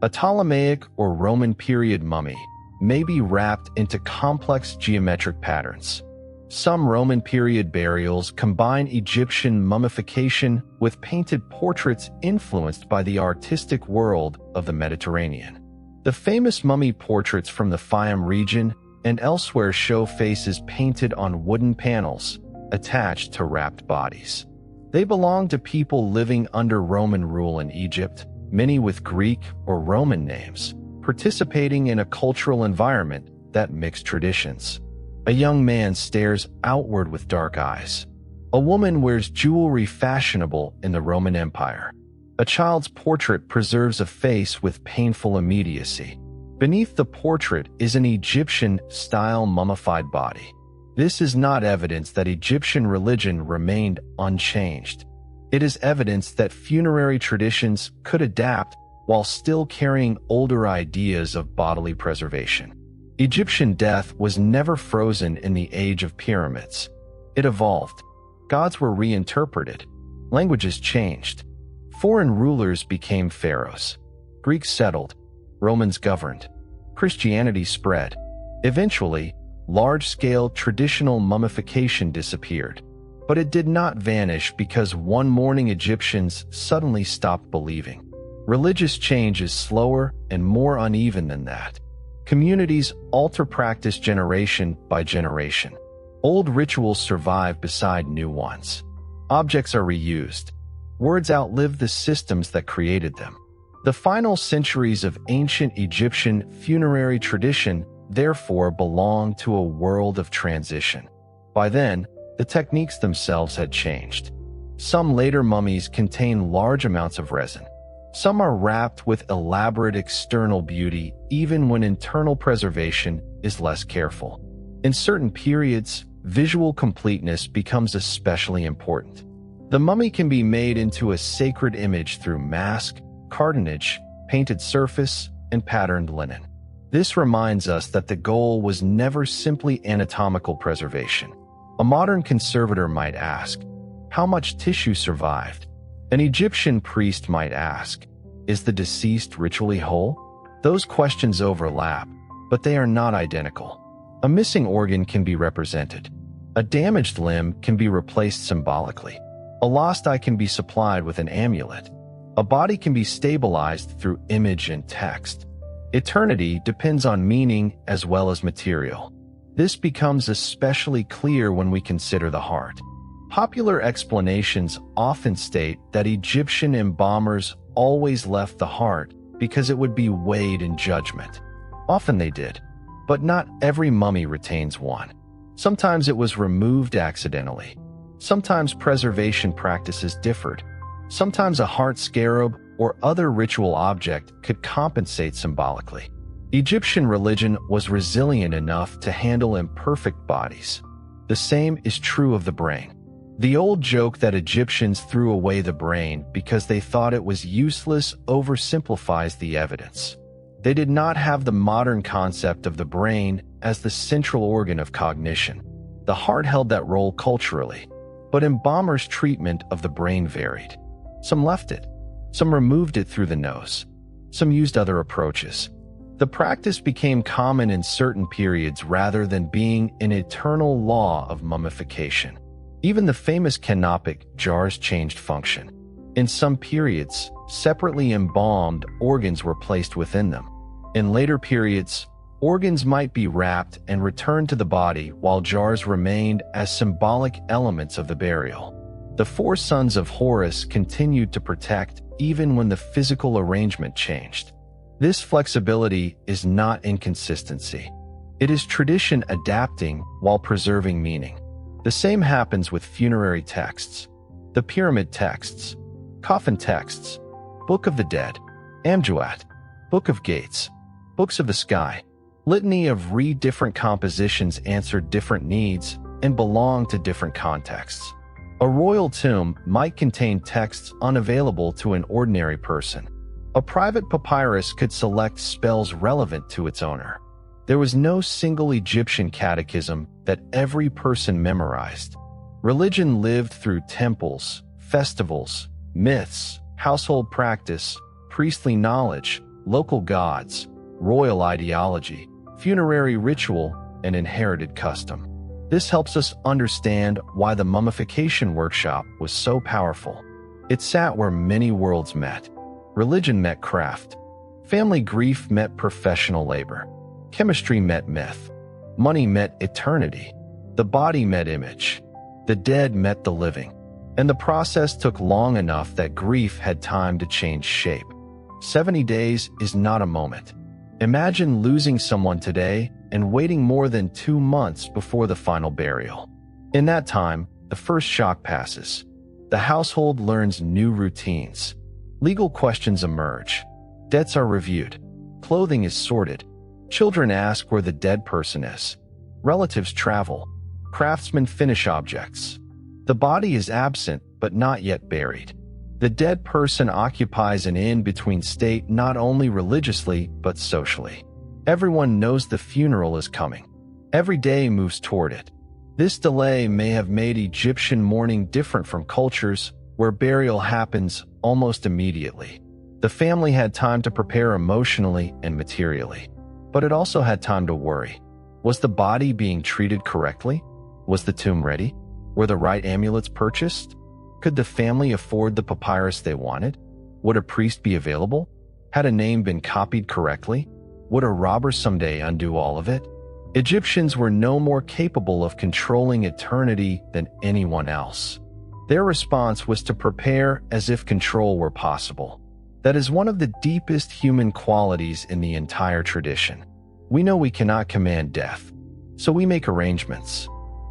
A Ptolemaic or Roman period mummy may be wrapped into complex geometric patterns. Some Roman period burials combine Egyptian mummification with painted portraits influenced by the artistic world of the Mediterranean. The famous mummy portraits from the Fayum region and elsewhere show faces painted on wooden panels attached to wrapped bodies. They belong to people living under Roman rule in Egypt, many with Greek or Roman names, participating in a cultural environment that mixed traditions. A young man stares outward with dark eyes. A woman wears jewelry fashionable in the Roman Empire. A child's portrait preserves a face with painful immediacy. Beneath the portrait is an Egyptian-style mummified body. This is not evidence that Egyptian religion remained unchanged. It is evidence that funerary traditions could adapt while still carrying older ideas of bodily preservation. Egyptian death was never frozen in the age of pyramids. It evolved. Gods were reinterpreted. Languages changed. Foreign rulers became pharaohs. Greeks settled. Romans governed. Christianity spread. Eventually, large-scale traditional mummification disappeared. But it did not vanish because one morning Egyptians suddenly stopped believing. Religious change is slower and more uneven than that. Communities alter practice generation by generation. Old rituals survive beside new ones. Objects are reused. Words outlive the systems that created them. The final centuries of ancient Egyptian funerary tradition therefore belong to a world of transition. By then, the techniques themselves had changed. Some later mummies contain large amounts of resin. Some are wrapped with elaborate external beauty even when internal preservation is less careful. In certain periods, visual completeness becomes especially important. The mummy can be made into a sacred image through mask, cartonnage, painted surface, and patterned linen. This reminds us that the goal was never simply anatomical preservation. A modern conservator might ask, how much tissue survived? An Egyptian priest might ask, is the deceased ritually whole? Those questions overlap, but they are not identical. A missing organ can be represented. A damaged limb can be replaced symbolically. A lost eye can be supplied with an amulet. A body can be stabilized through image and text. Eternity depends on meaning as well as material. This becomes especially clear when we consider the heart. Popular explanations often state that Egyptian embalmers always left the heart because it would be weighed in judgment. Often they did, but not every mummy retains one. Sometimes it was removed accidentally. Sometimes preservation practices differed. Sometimes a heart scarab or other ritual object could compensate symbolically. Egyptian religion was resilient enough to handle imperfect bodies. The same is true of the brain. The old joke that Egyptians threw away the brain because they thought it was useless oversimplifies the evidence. They did not have the modern concept of the brain as the central organ of cognition. The heart held that role culturally, but embalmers' treatment of the brain varied. Some left it, some removed it through the nose, some used other approaches. The practice became common in certain periods rather than being an eternal law of mummification. Even the famous canopic jars changed function. In some periods, separately embalmed organs were placed within them. In later periods, organs might be wrapped and returned to the body while jars remained as symbolic elements of the burial. The four sons of Horus continued to protect even when the physical arrangement changed. This flexibility is not inconsistency. It is tradition adapting while preserving meaning. The same happens with funerary texts, the pyramid texts, coffin texts, Book of the Dead, Amjuat, Book of Gates, Books of the Sky. Litany of different compositions answered different needs and belong to different contexts. A royal tomb might contain texts unavailable to an ordinary person. A private papyrus could select spells relevant to its owner. There was no single Egyptian catechism that every person memorized. Religion lived through temples, festivals, myths, household practice, priestly knowledge, local gods, royal ideology, funerary ritual, and inherited custom. This helps us understand why the mummification workshop was so powerful. It sat where many worlds met. Religion met craft. Family grief met professional labor. Chemistry met myth. Money met eternity. The body met image. The dead met the living. And the process took long enough that grief had time to change shape. 70 days is not a moment. Imagine losing someone today and waiting more than 2 months before the final burial. In that time, the first shock passes. The household learns new routines. Legal questions emerge. Debts are reviewed. Clothing is sorted. Children ask where the dead person is. Relatives travel. Craftsmen finish objects. The body is absent but not yet buried. The dead person occupies an in-between state not only religiously but socially. Everyone knows the funeral is coming. Every day moves toward it. This delay may have made Egyptian mourning different from cultures where burial happens almost immediately. The family had time to prepare emotionally and materially, but it also had time to worry. Was the body being treated correctly? Was the tomb ready? Were the right amulets purchased? Could the family afford the papyrus they wanted? Would a priest be available? Had a name been copied correctly? Would a robber someday undo all of it? Egyptians were no more capable of controlling eternity than anyone else. Their response was to prepare as if control were possible. That is one of the deepest human qualities in the entire tradition. We know we cannot command death, so we make arrangements.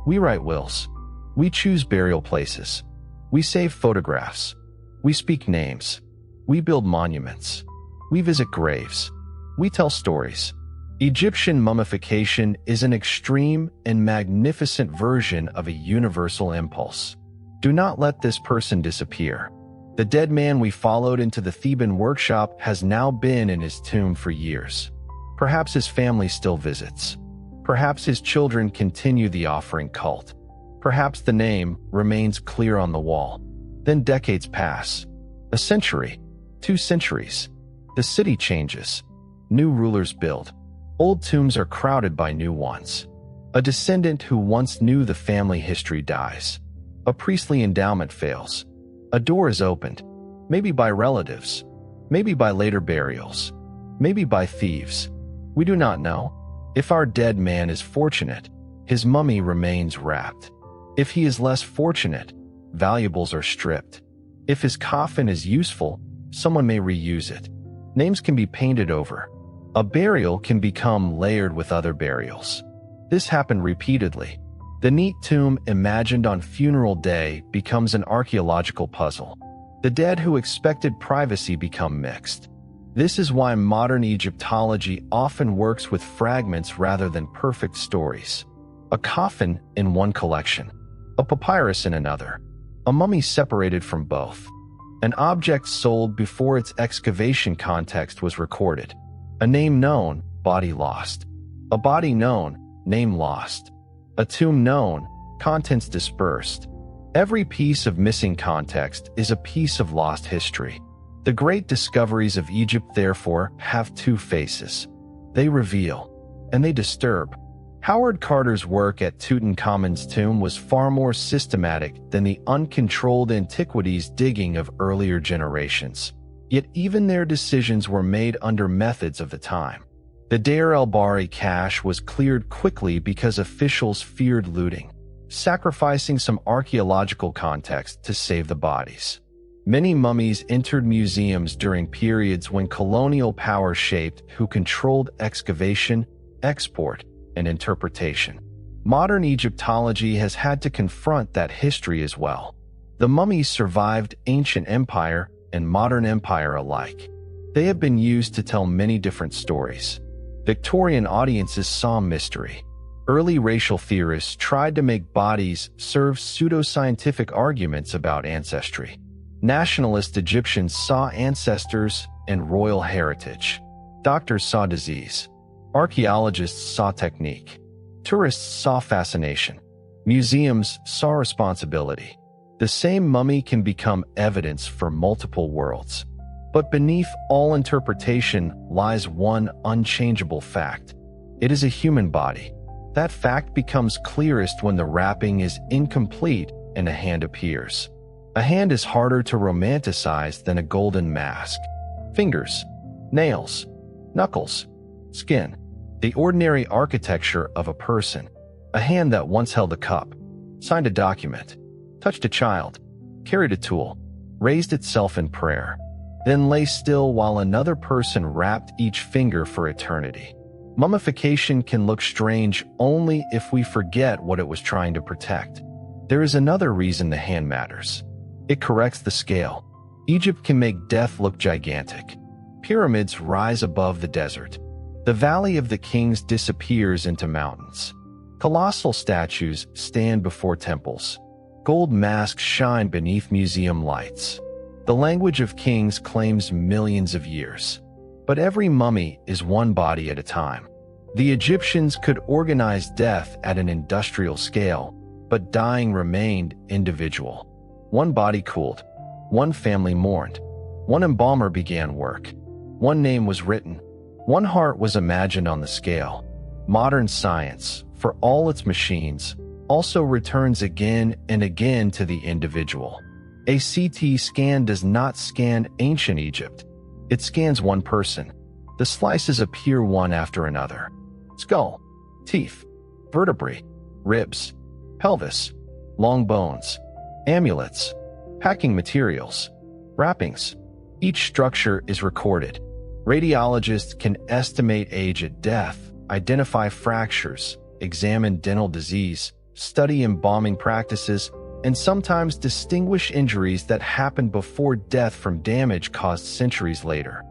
We write wills. We choose burial places. We save photographs. We speak names. We build monuments. We visit graves. We tell stories. Egyptian mummification is an extreme and magnificent version of a universal impulse. Do not let this person disappear. The dead man we followed into the Theban workshop has now been in his tomb for years. Perhaps his family still visits. Perhaps his children continue the offering cult. Perhaps the name remains clear on the wall. Then decades pass. A century, 2 centuries. The city changes. New rulers build. Old tombs are crowded by new ones. A descendant who once knew the family history dies. A priestly endowment fails. A door is opened, maybe by relatives, maybe by later burials, maybe by thieves. We do not know. If our dead man is fortunate, his mummy remains wrapped. If he is less fortunate, valuables are stripped. If his coffin is useful, someone may reuse it. Names can be painted over. A burial can become layered with other burials. This happened repeatedly. The neat tomb imagined on funeral day becomes an archaeological puzzle. The dead who expected privacy become mixed. This is why modern Egyptology often works with fragments rather than perfect stories. a coffin in one collection, a papyrus in another, a mummy separated from both, an object sold before its excavation context was recorded, a name known, body lost, a body known, name lost, a tomb known, contents dispersed. Every piece of missing context is a piece of lost history. The great discoveries of Egypt, therefore, have two faces. They reveal, and they disturb. Howard Carter's work at Tutankhamun's tomb was far more systematic than the uncontrolled antiquities digging of earlier generations. Yet even their decisions were made under methods of the time. The Deir el-Bahari cache was cleared quickly because officials feared looting, sacrificing some archaeological context to save the bodies. Many mummies entered museums during periods when colonial power shaped who controlled excavation, export, and interpretation. Modern Egyptology has had to confront that history as well. The mummies survived ancient empire and modern empire alike. They have been used to tell many different stories. Victorian audiences saw mystery. Early racial theorists tried to make bodies serve pseudoscientific arguments about ancestry. Nationalist Egyptians saw ancestors and royal heritage. Doctors saw disease. Archaeologists saw technique. Tourists saw fascination. Museums saw responsibility. The same mummy can become evidence for multiple worlds. But beneath all interpretation lies one unchangeable fact. It is a human body. That fact becomes clearest when the wrapping is incomplete and a hand appears. A hand is harder to romanticize than a golden mask. Fingers, nails, knuckles, skin. The ordinary architecture of a person. A hand that once held a cup, signed a document, touched a child, carried a tool, raised itself in prayer, then lay still while another person wrapped each finger for eternity. Mummification can look strange only if we forget what it was trying to protect. There is another reason the hand matters. It corrects the scale. Egypt can make death look gigantic. Pyramids rise above the desert. The Valley of the Kings disappears into mountains. Colossal statues stand before temples. Gold masks shine beneath museum lights. The language of kings claims millions of years. But every mummy is one body at a time. The Egyptians could organize death at an industrial scale, but dying remained individual. One body cooled. One family mourned. One embalmer began work. One name was written. One heart was imagined on the scale. Modern science, for all its machines, also returns again and again to the individual. A CT scan does not scan ancient Egypt. It scans one person. The slices appear one after another. Skull, teeth, vertebrae, ribs, pelvis, long bones, amulets, packing materials, wrappings. Each structure is recorded. Radiologists can estimate age at death, identify fractures, examine dental disease, study embalming practices, and sometimes distinguish injuries that happened before death from damage caused centuries later.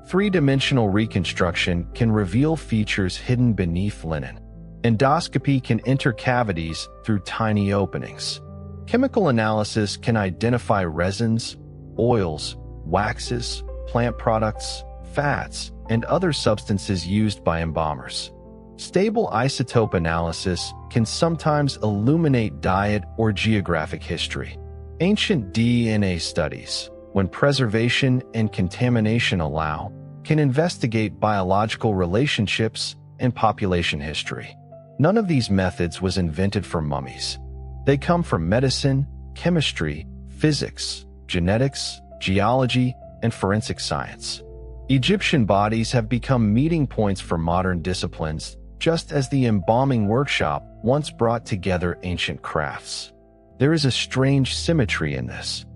Three-dimensional reconstruction can reveal features hidden beneath linen. Endoscopy can enter cavities through tiny openings. Chemical analysis can identify resins, oils, waxes, plant products, fats, and other substances used by embalmers. Stable isotope analysis can sometimes illuminate diet or geographic history. Ancient DNA studies, when preservation and contamination allow, can investigate biological relationships and population history. None of these methods was invented for mummies. They come from medicine, chemistry, physics, genetics, geology, and forensic science. Egyptian bodies have become meeting points for modern disciplines, just as the embalming workshop once brought together ancient crafts. There is a strange symmetry in this.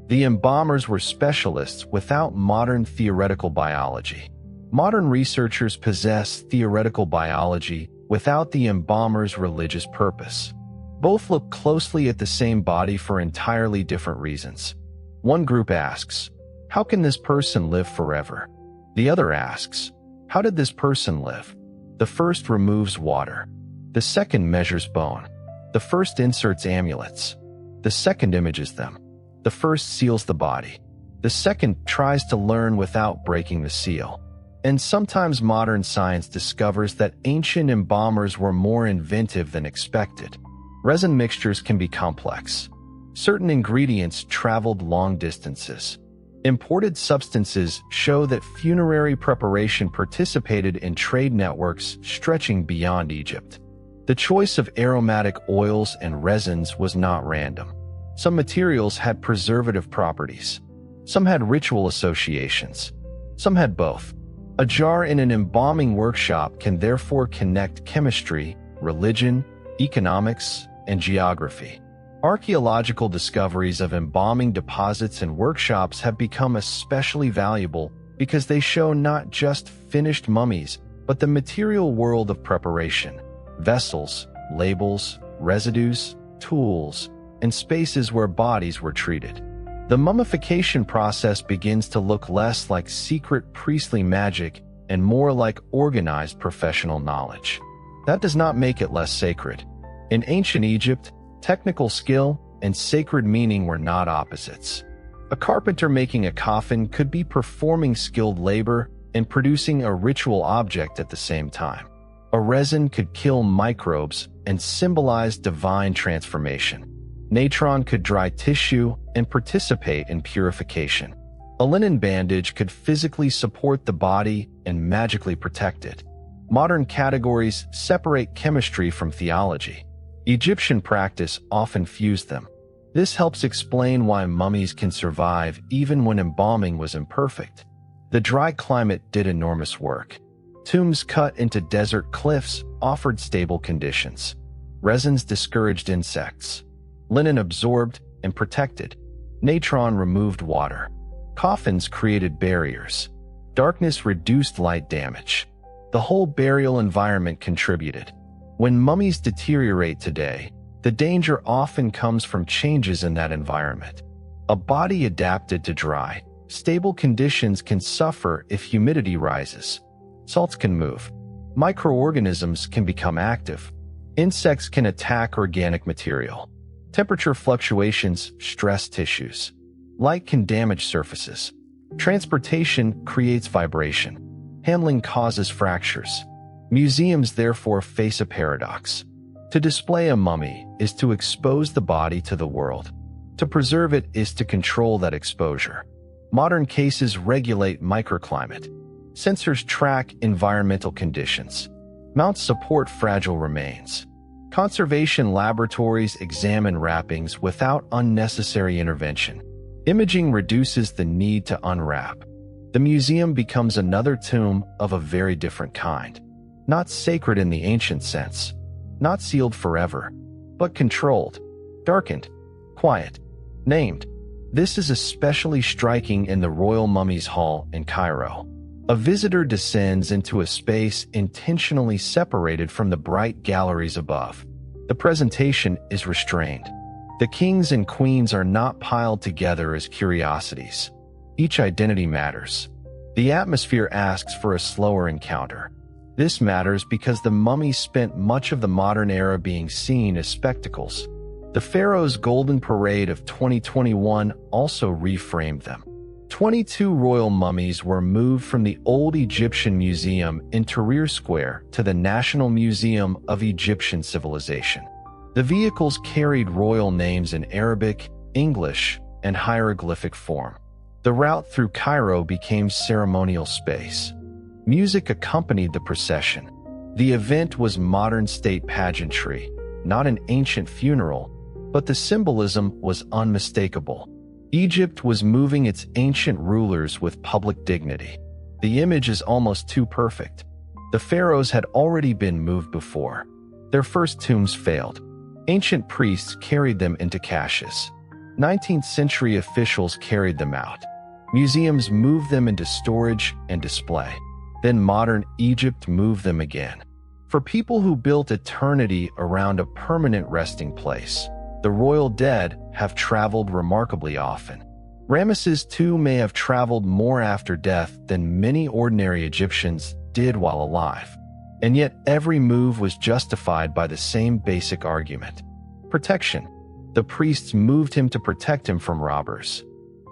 The embalmers were specialists without modern theoretical biology. Modern researchers possess theoretical biology without the embalmer's religious purpose. Both look closely at the same body for entirely different reasons. One group asks, how can this person live forever? The other asks, how did this person live? The first removes water. The second measures bone. The first inserts amulets. The second images them. The first seals the body. The second tries to learn without breaking the seal. And sometimes modern science discovers that ancient embalmers were more inventive than expected. Resin mixtures can be complex. Certain ingredients traveled long distances. Imported substances show that funerary preparation participated in trade networks stretching beyond Egypt. The choice of aromatic oils and resins was not random. Some materials had preservative properties. Some had ritual associations. Some had both. A jar in an embalming workshop can therefore connect chemistry, religion, economics, and geography. Archaeological discoveries of embalming deposits and workshops have become especially valuable because they show not just finished mummies, but the material world of preparation: vessels, labels, residues, tools, and spaces where bodies were treated. The mummification process begins to look less like secret priestly magic and more like organized professional knowledge. That does not make it less sacred. In ancient Egypt, technical skill and sacred meaning were not opposites. A carpenter making a coffin could be performing skilled labor and producing a ritual object at the same time. A resin could kill microbes and symbolize divine transformation. Natron could dry tissue and participate in purification. A linen bandage could physically support the body and magically protect it. Modern categories separate chemistry from theology. Egyptian practice often fused them. This helps explain why mummies can survive even when embalming was imperfect. The dry climate did enormous work. Tombs cut into desert cliffs offered stable conditions. Resins discouraged insects. Linen absorbed and protected. Natron removed water. Coffins created barriers. Darkness reduced light damage. The whole burial environment contributed. When mummies deteriorate today, the danger often comes from changes in that environment. A body adapted to dry, stable conditions can suffer if humidity rises. Salts can move. Microorganisms can become active. Insects can attack organic material. Temperature fluctuations stress tissues. Light can damage surfaces. Transportation creates vibration. Handling causes fractures. Museums therefore face a paradox. To display a mummy is to expose the body to the world. To preserve it is to control that exposure. Modern cases regulate microclimate. Sensors track environmental conditions. Mounts support fragile remains. Conservation laboratories examine wrappings without unnecessary intervention. Imaging reduces the need to unwrap. The museum becomes another tomb of a very different kind. Not sacred in the ancient sense. Not sealed forever, but controlled, darkened, quiet, named. This is especially striking in the Royal Mummies Hall in Cairo. A visitor descends into a space intentionally separated from the bright galleries above. The presentation is restrained. The kings and queens are not piled together as curiosities. Each identity matters. The atmosphere asks for a slower encounter. This matters because the mummies spent much of the modern era being seen as spectacles. The Pharaoh's Golden Parade of 2021 also reframed them. 22 royal mummies were moved from the Old Egyptian Museum in Tahrir Square to the National Museum of Egyptian Civilization. The vehicles carried royal names in Arabic, English, and hieroglyphic form. The route through Cairo became ceremonial space. Music accompanied the procession. The event was modern state pageantry, not an ancient funeral, but the symbolism was unmistakable. Egypt was moving its ancient rulers with public dignity. The image is almost too perfect. The pharaohs had already been moved before. Their first tombs failed. Ancient priests carried them into caches. 19th century officials carried them out. Museums moved them into storage and display. Then modern Egypt moved them again. For people who built eternity around a permanent resting place, the royal dead have traveled remarkably often. Ramesses II may have traveled more after death than many ordinary Egyptians did while alive. And yet every move was justified by the same basic argument: protection. The priests moved him to protect him from robbers.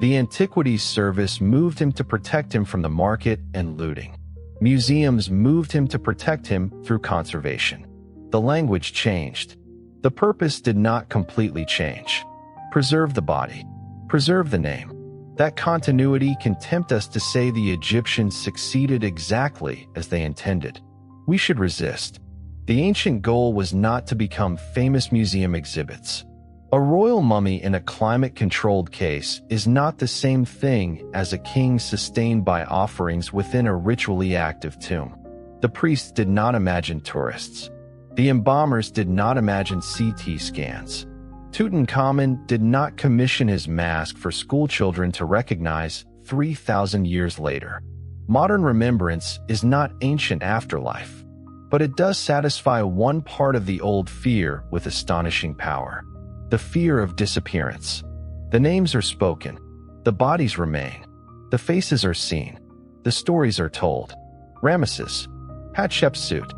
The Antiquities Service moved him to protect him from the market and looting. Museums moved him to protect him through conservation. The language changed. The purpose did not completely change. Preserve the body. Preserve the name. That continuity can tempt us to say the Egyptians succeeded exactly as they intended. We should resist. The ancient goal was not to become famous museum exhibits. A royal mummy in a climate-controlled case is not the same thing as a king sustained by offerings within a ritually active tomb. The priests did not imagine tourists. The embalmers did not imagine CT scans. Tutankhamun did not commission his mask for schoolchildren to recognize 3,000 years later. Modern remembrance is not ancient afterlife, but it does satisfy one part of the old fear with astonishing power: the fear of disappearance. The names are spoken. The bodies remain. The faces are seen. The stories are told. Ramesses, Hatshepsut,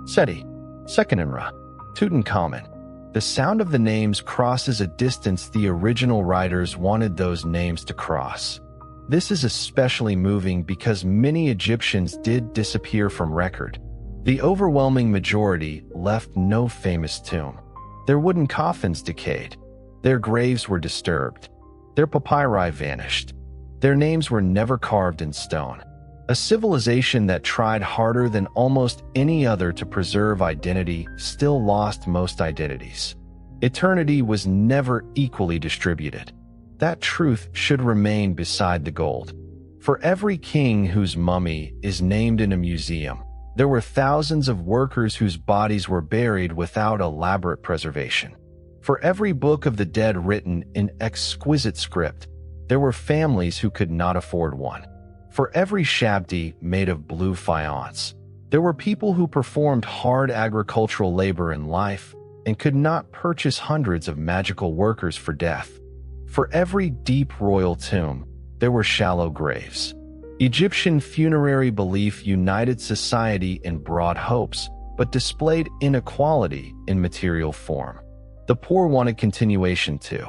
Seti, Sekenenra, Tutankhamun. The sound of the names crosses a distance the original writers wanted those names to cross. This is especially moving because many Egyptians did disappear from record. The overwhelming majority left no famous tomb. Their wooden coffins decayed. Their graves were disturbed. Their papyri vanished. Their names were never carved in stone. A civilization that tried harder than almost any other to preserve identity still lost most identities. Eternity was never equally distributed. That truth should remain beside the gold. For every king whose mummy is named in a museum, there were thousands of workers whose bodies were buried without elaborate preservation. For every book of the dead written in exquisite script, there were families who could not afford one. For every shabdi made of blue faience, there were people who performed hard agricultural labor in life and could not purchase hundreds of magical workers for death. For every deep royal tomb, there were shallow graves. Egyptian funerary belief united society in broad hopes, but displayed inequality in material form. The poor wanted continuation too.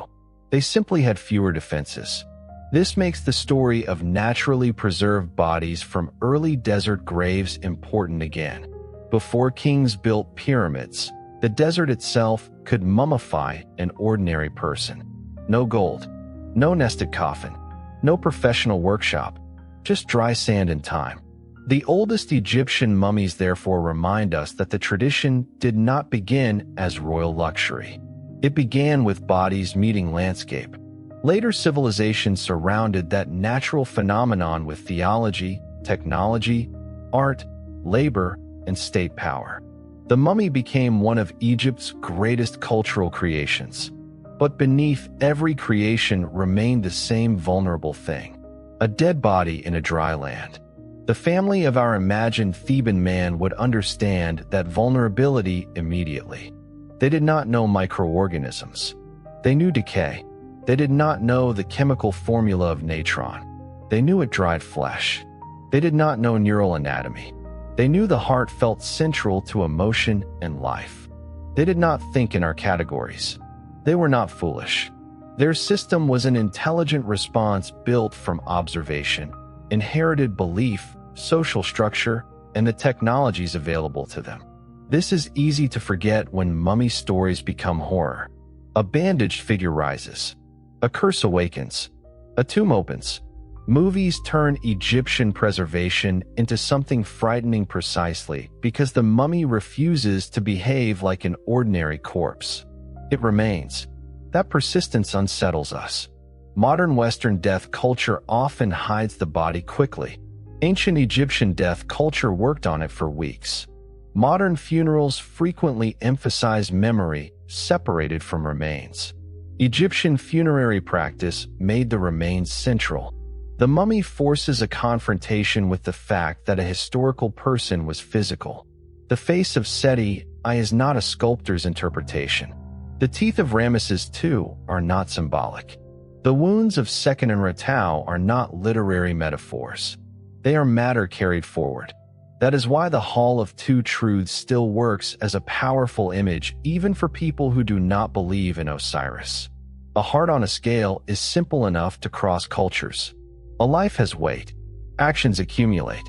They simply had fewer defenses. This makes the story of naturally preserved bodies from early desert graves important again. Before kings built pyramids, the desert itself could mummify an ordinary person. No gold, no nested coffin, no professional workshop, just dry sand and time. The oldest Egyptian mummies therefore remind us that the tradition did not begin as royal luxury. It began with bodies meeting landscape. Later civilizations surrounded that natural phenomenon with theology, technology, art, labor, and state power. The mummy became one of Egypt's greatest cultural creations. But beneath every creation remained the same vulnerable thing: a dead body in a dry land. The family of our imagined Theban man would understand that vulnerability immediately. They did not know microorganisms. They knew decay. They did not know the chemical formula of natron. They knew it dried flesh. They did not know neural anatomy. They knew the heart felt central to emotion and life. They did not think in our categories. They were not foolish. Their system was an intelligent response built from observation, inherited belief, social structure, and the technologies available to them. This is easy to forget when mummy stories become horror. A bandaged figure rises. A curse awakens. A tomb opens. Movies turn Egyptian preservation into something frightening precisely because the mummy refuses to behave like an ordinary corpse. It remains. That persistence unsettles us. Modern Western death culture often hides the body quickly. Ancient Egyptian death culture worked on it for weeks. Modern funerals frequently emphasize memory separated from remains. Egyptian funerary practice made the remains central. The mummy forces a confrontation with the fact that a historical person was physical. The face of Seti I is not a sculptor's interpretation. The teeth of Ramesses II are not symbolic. The wounds of Sekenenra are not literary metaphors. They are matter carried forward. That is why the Hall of Two Truths still works as a powerful image even for people who do not believe in Osiris. A heart on a scale is simple enough to cross cultures. A life has weight. Actions accumulate.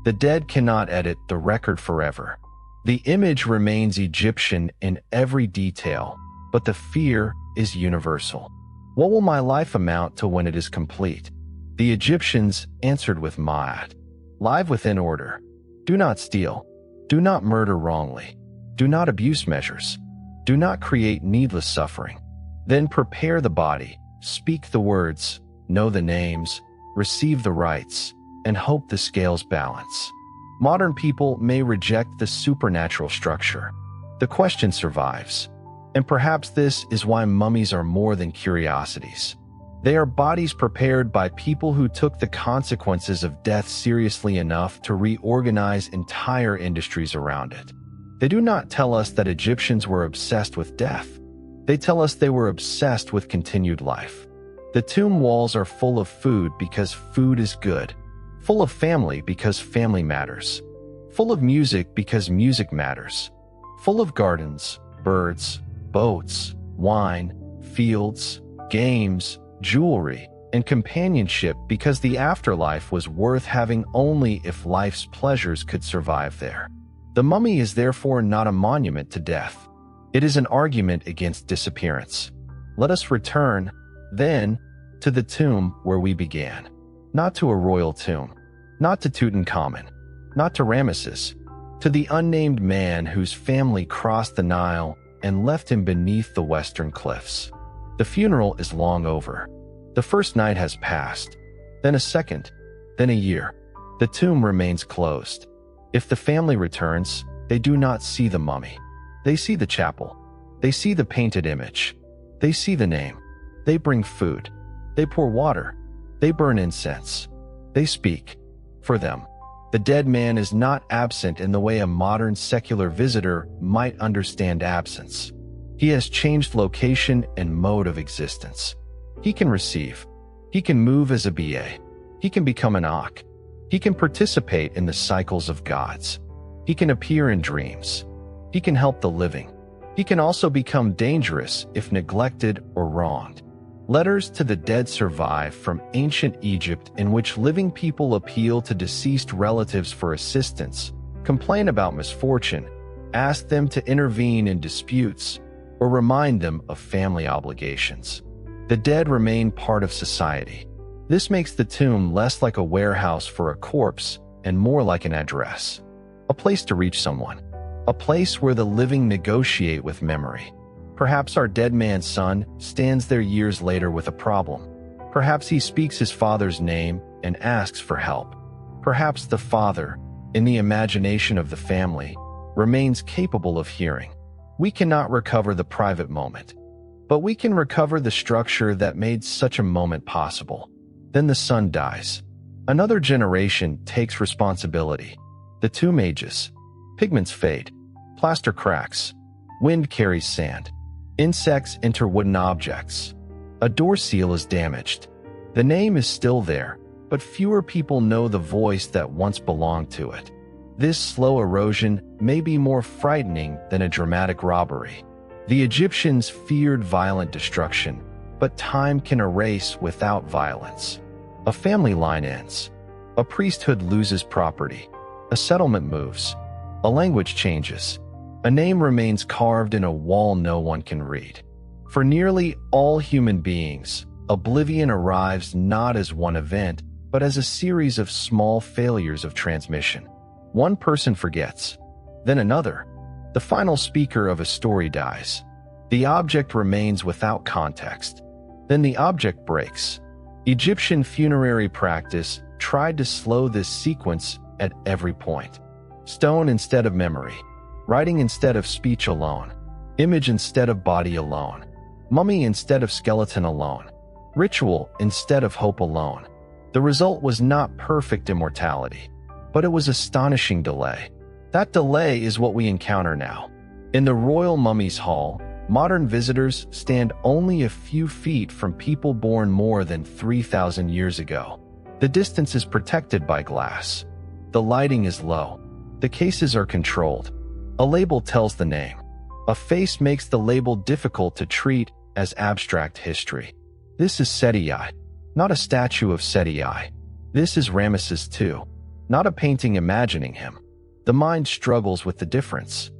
The dead cannot edit the record forever. The image remains Egyptian in every detail, but the fear is universal. What will my life amount to when it is complete? The Egyptians answered with Ma'at. Live within order. Do not steal. Do not murder wrongly. Do not abuse measures. Do not create needless suffering. Then prepare the body, speak the words, know the names, receive the rites, and hope the scales balance. Modern people may reject the supernatural structure. The question survives. And perhaps this is why mummies are more than curiosities. They are bodies prepared by people who took the consequences of death seriously enough to reorganize entire industries around it. They do not tell us that Egyptians were obsessed with death. They tell us they were obsessed with continued life. The tomb walls are full of food because food is good, full of family because family matters, full of music because music matters, full of gardens, birds, boats, wine, fields, games, jewelry, and companionship because the afterlife was worth having only if life's pleasures could survive there. The mummy is therefore not a monument to death. It is an argument against disappearance. Let us return, then, to the tomb where we began. Not to a royal tomb, not to Tutankhamun, not to Ramesses, to the unnamed man whose family crossed the Nile and left him beneath the western cliffs. The funeral is long over. The first night has passed, then a second, then a year. The tomb remains closed. If the family returns, they do not see the mummy. They see the chapel. They see the painted image. They see the name. They bring food. They pour water. They burn incense. They speak. For them, the dead man is not absent in the way a modern secular visitor might understand absence. He has changed location and mode of existence. He can receive. He can move as a BA. He can become an Ak. He can participate in the cycles of gods. He can appear in dreams. He can help the living. He can also become dangerous if neglected or wronged. Letters to the dead survive from ancient Egypt in which living people appeal to deceased relatives for assistance, complain about misfortune, ask them to intervene in disputes, or remind them of family obligations. The dead remain part of society. This makes the tomb less like a warehouse for a corpse and more like an address, a place to reach someone, a place where the living negotiate with memory. Perhaps our dead man's son stands there years later with a problem. Perhaps he speaks his father's name and asks for help. Perhaps the father, in the imagination of the family, remains capable of hearing. We cannot recover the private moment, but we can recover the structure that made such a moment possible. Then the son dies. Another generation takes responsibility. The tomb ages. Pigments fade. Plaster cracks. Wind carries sand. Insects enter wooden objects. A door seal is damaged. The name is still there, but fewer people know the voice that once belonged to it. This slow erosion may be more frightening than a dramatic robbery. The Egyptians feared violent destruction, but time can erase without violence. A family line ends. A priesthood loses property. A settlement moves. A language changes. A name remains carved in a wall no one can read. For nearly all human beings, oblivion arrives not as one event, but as a series of small failures of transmission. One person forgets, then another. The final speaker of a story dies. The object remains without context. Then the object breaks. Egyptian funerary practice tried to slow this sequence at every point. Stone instead of memory. Writing instead of speech alone. Image instead of body alone. Mummy instead of skeleton alone. Ritual instead of hope alone. The result was not perfect immortality, but it was astonishing delay. That delay is what we encounter now. In the Royal Mummies Hall, modern visitors stand only a few feet from people born more than 3,000 years ago. The distance is protected by glass. The lighting is low. The cases are controlled. A label tells the name. A face makes the label difficult to treat as abstract history. This is Seti I, not a statue of Seti I. This is Ramesses II, not a painting imagining him. The mind struggles with the difference.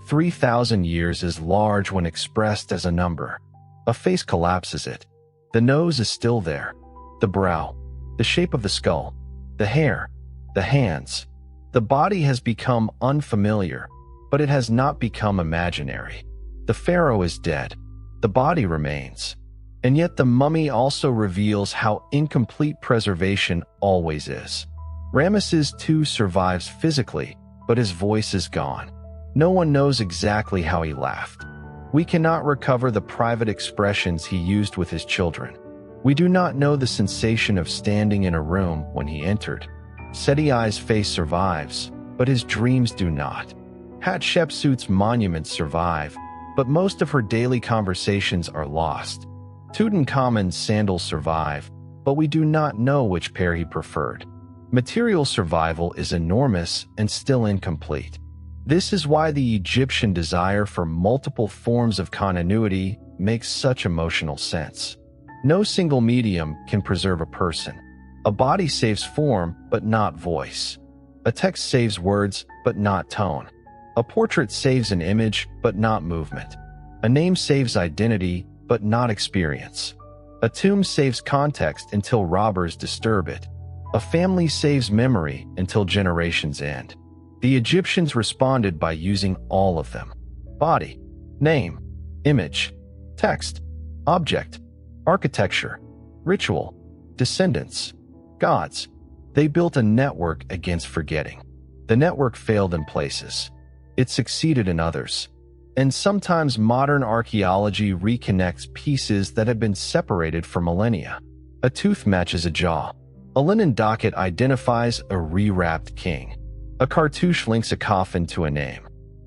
3,000 years is large when expressed as a number. A face collapses it. The nose is still there. The brow, the shape of the skull, the hair, the hands. The body has become unfamiliar, but it has not become imaginary. The pharaoh is dead. The body remains. And yet the mummy also reveals how incomplete preservation always is. Ramesses II survives physically, but his voice is gone. No one knows exactly how he laughed. We cannot recover the private expressions he used with his children. We do not know the sensation of standing in a room when he entered. Seti I's face survives, but his dreams do not. Hatshepsut's monuments survive, but most of her daily conversations are lost. Tutankhamun's sandals survive, but we do not know which pair he preferred. Material survival is enormous and still incomplete. This is why the Egyptian desire for multiple forms of continuity makes such emotional sense. No single medium can preserve a person. A body saves form, but not voice. A text saves words, but not tone. A portrait saves an image, but not movement. A name saves identity, but not experience. A tomb saves context until robbers disturb it. A family saves memory until generations end. The Egyptians responded by using all of them: body, name, image, text, object, architecture, ritual, descendants, gods. They built a network against forgetting. The network failed in places. It succeeded in others. And sometimes modern archaeology reconnects pieces that have been separated for millennia. A tooth matches a jaw. A linen docket identifies a rewrapped king. A cartouche links a coffin to a name.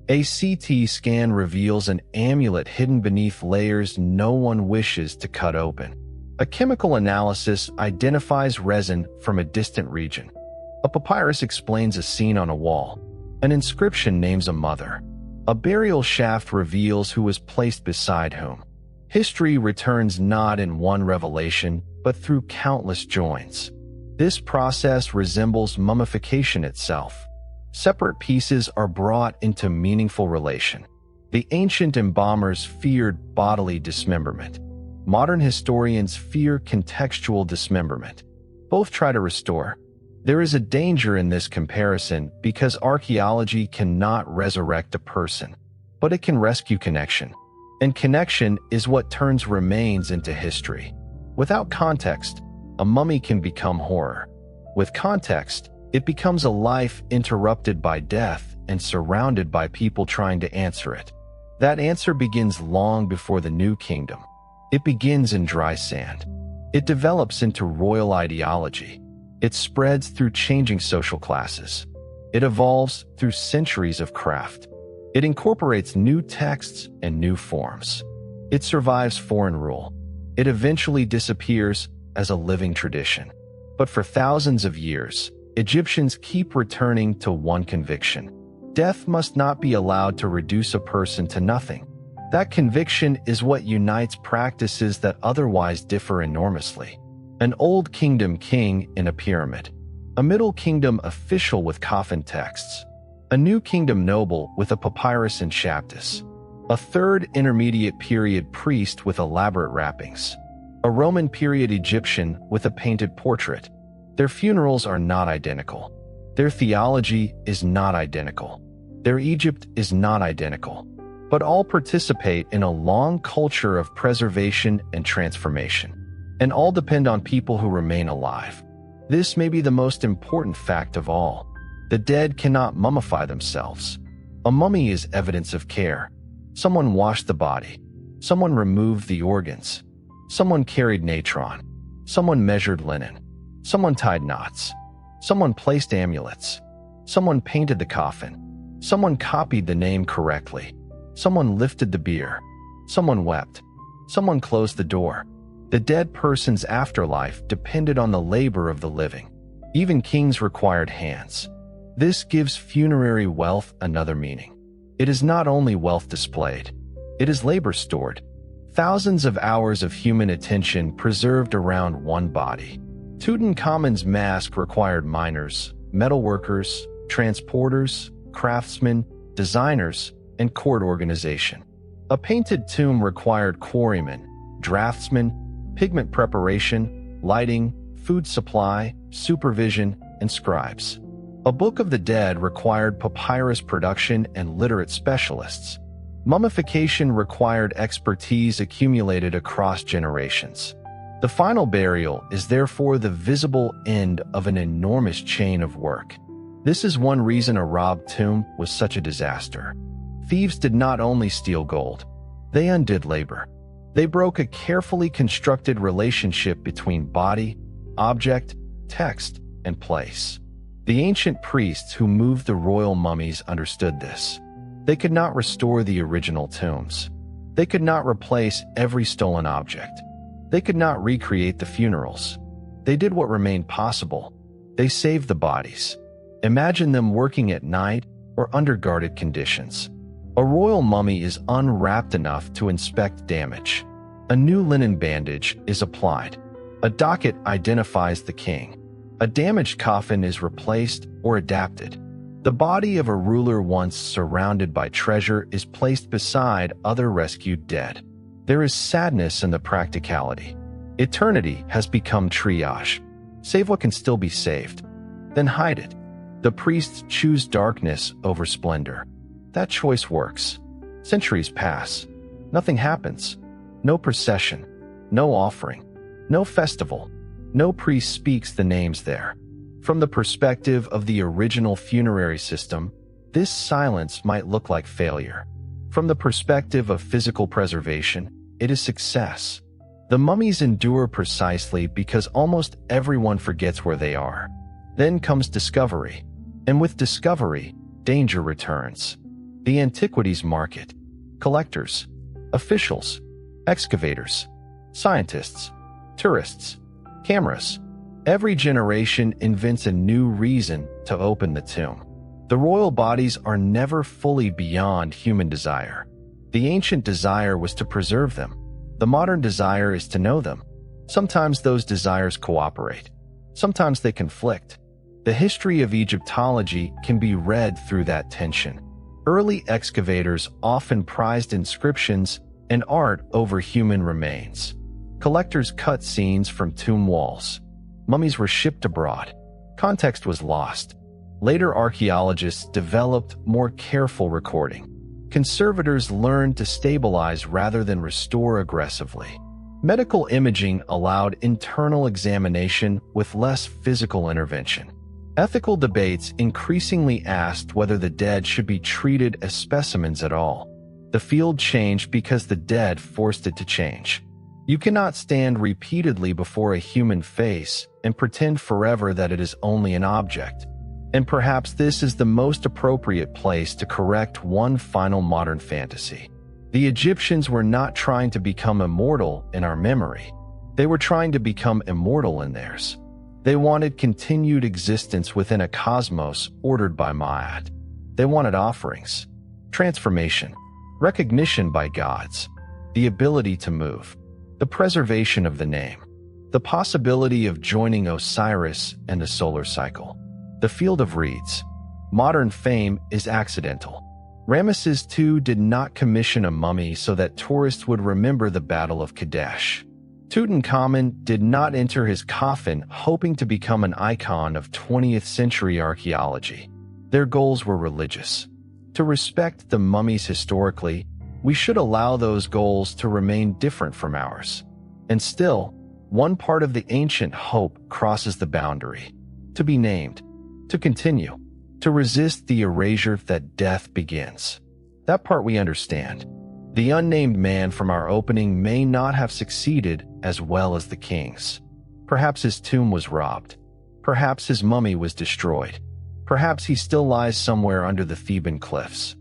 A CT scan reveals an amulet hidden beneath layers no one wishes to cut open. A chemical analysis identifies resin from a distant region. A papyrus explains a scene on a wall. An inscription names a mother. A burial shaft reveals who was placed beside whom. History returns not in one revelation, but through countless joins. This process resembles mummification itself. Separate pieces are brought into meaningful relation. The ancient embalmers feared bodily dismemberment. Modern historians fear contextual dismemberment. Both try to restore. There is a danger in this comparison because archaeology cannot resurrect a person, but it can rescue connection. And connection is what turns remains into history. Without context, a mummy can become horror. With context, it becomes a life interrupted by death and surrounded by people trying to answer it. That answer begins long before the New Kingdom. It begins in dry sand. It develops into royal ideology. It spreads through changing social classes. It evolves through centuries of craft. It incorporates new texts and new forms. It survives foreign rule. It eventually disappears as a living tradition. But for thousands of years, Egyptians keep returning to one conviction: death must not be allowed to reduce a person to nothing. That conviction is what unites practices that otherwise differ enormously. An Old Kingdom king in a pyramid. A Middle Kingdom official with coffin texts. A New Kingdom noble with a papyrus and shaptus. A Third Intermediate Period priest with elaborate wrappings. A Roman period Egyptian with a painted portrait. Their funerals are not identical. Their theology is not identical. Their Egypt is not identical. But all participate in a long culture of preservation and transformation. And all depend on people who remain alive. This may be the most important fact of all. The dead cannot mummify themselves. A mummy is evidence of care. Someone washed the body. Someone removed the organs. Someone carried natron. Someone measured linen. Someone tied knots. Someone placed amulets. Someone painted the coffin. Someone copied the name correctly. Someone lifted the bier. Someone wept. Someone closed the door. The dead person's afterlife depended on the labor of the living. Even kings required hands. This gives funerary wealth another meaning. It is not only wealth displayed, it is labor stored. Thousands of hours of human attention preserved around one body. Tutankhamun's mask required miners, metalworkers, transporters, craftsmen, designers, and court organization. A painted tomb required quarrymen, draftsmen, pigment preparation, lighting, food supply, supervision, and scribes. A Book of the Dead required papyrus production and literate specialists. Mummification required expertise accumulated across generations. The final burial is therefore the visible end of an enormous chain of work. This is one reason a robbed tomb was such a disaster. Thieves did not only steal gold, they undid labor. They broke a carefully constructed relationship between body, object, text, and place. The ancient priests who moved the royal mummies understood this. They could not restore the original tombs. They could not replace every stolen object. They could not recreate the funerals. They did what remained possible. They saved the bodies. Imagine them working at night or under guarded conditions. A royal mummy is unwrapped enough to inspect damage. A new linen bandage is applied. A docket identifies the king. A damaged coffin is replaced or adapted. The body of a ruler once surrounded by treasure is placed beside other rescued dead. There is sadness in the practicality. Eternity has become triage. Save what can still be saved, then hide it. The priests choose darkness over splendor. That choice works. Centuries pass. Nothing happens. No procession. No offering. No festival. No priest speaks the names there. From the perspective of the original funerary system, this silence might look like failure. From the perspective of physical preservation, it is success. The mummies endure precisely because almost everyone forgets where they are. Then comes discovery. And with discovery, danger returns. The antiquities market. Collectors. Officials. Excavators. Scientists. Tourists. Cameras. Every generation invents a new reason to open the tomb. The royal bodies are never fully beyond human desire. The ancient desire was to preserve them. The modern desire is to know them. Sometimes those desires cooperate. Sometimes they conflict. The history of Egyptology can be read through that tension. Early excavators often prized inscriptions and art over human remains. Collectors cut scenes from tomb walls. Mummies were shipped abroad. Context was lost. Later archaeologists developed more careful recording. Conservators learned to stabilize rather than restore aggressively. Medical imaging allowed internal examination with less physical intervention. Ethical debates increasingly asked whether the dead should be treated as specimens at all. The field changed because the dead forced it to change. You cannot stand repeatedly before a human face and pretend forever that it is only an object. And perhaps this is the most appropriate place to correct one final modern fantasy. The Egyptians were not trying to become immortal in our memory. They were trying to become immortal in theirs. They wanted continued existence within a cosmos ordered by Ma'at. They wanted offerings, transformation, recognition by gods, the ability to move, the preservation of the name, the possibility of joining Osiris and the solar cycle. The field of reeds. Modern fame is accidental. Ramesses II did not commission a mummy so that tourists would remember the Battle of Kadesh. Tutankhamun did not enter his coffin hoping to become an icon of 20th century archaeology. Their goals were religious. To respect the mummies historically, we should allow those goals to remain different from ours. And still, one part of the ancient hope crosses the boundary. To be named. To continue. To resist the erasure that death begins. That part we understand. The unnamed man from our opening may not have succeeded as well as the kings. Perhaps his tomb was robbed. Perhaps his mummy was destroyed. Perhaps he still lies somewhere under the Theban cliffs.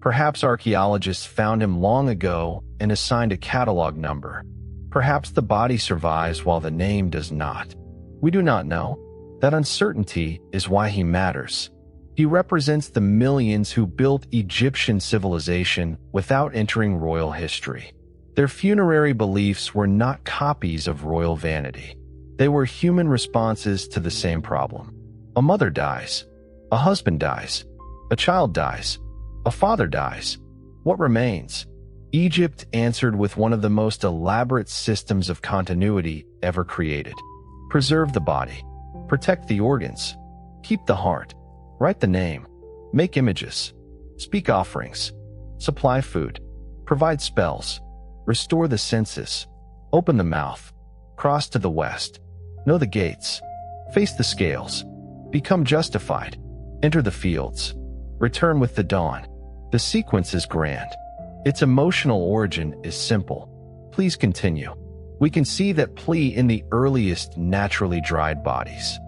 Perhaps archaeologists found him long ago and assigned a catalog number. Perhaps the body survives while the name does not. We do not know. That uncertainty is why he matters. He represents the millions who built Egyptian civilization without entering royal history. Their funerary beliefs were not copies of royal vanity. They were human responses to the same problem. A mother dies. A husband dies. A child dies. A father dies. What remains? Egypt answered with one of the most elaborate systems of continuity ever created. Preserve the body. Protect the organs. Keep the heart. Write the name. Make images. Speak offerings. Supply food. Provide spells. Restore the senses. Open the mouth. Cross to the west. Know the gates. Face the scales. Become justified. Enter the fields. Return with the dawn. The sequence is grand. Its emotional origin is simple. Please continue. We can see that plea in the earliest naturally dried bodies.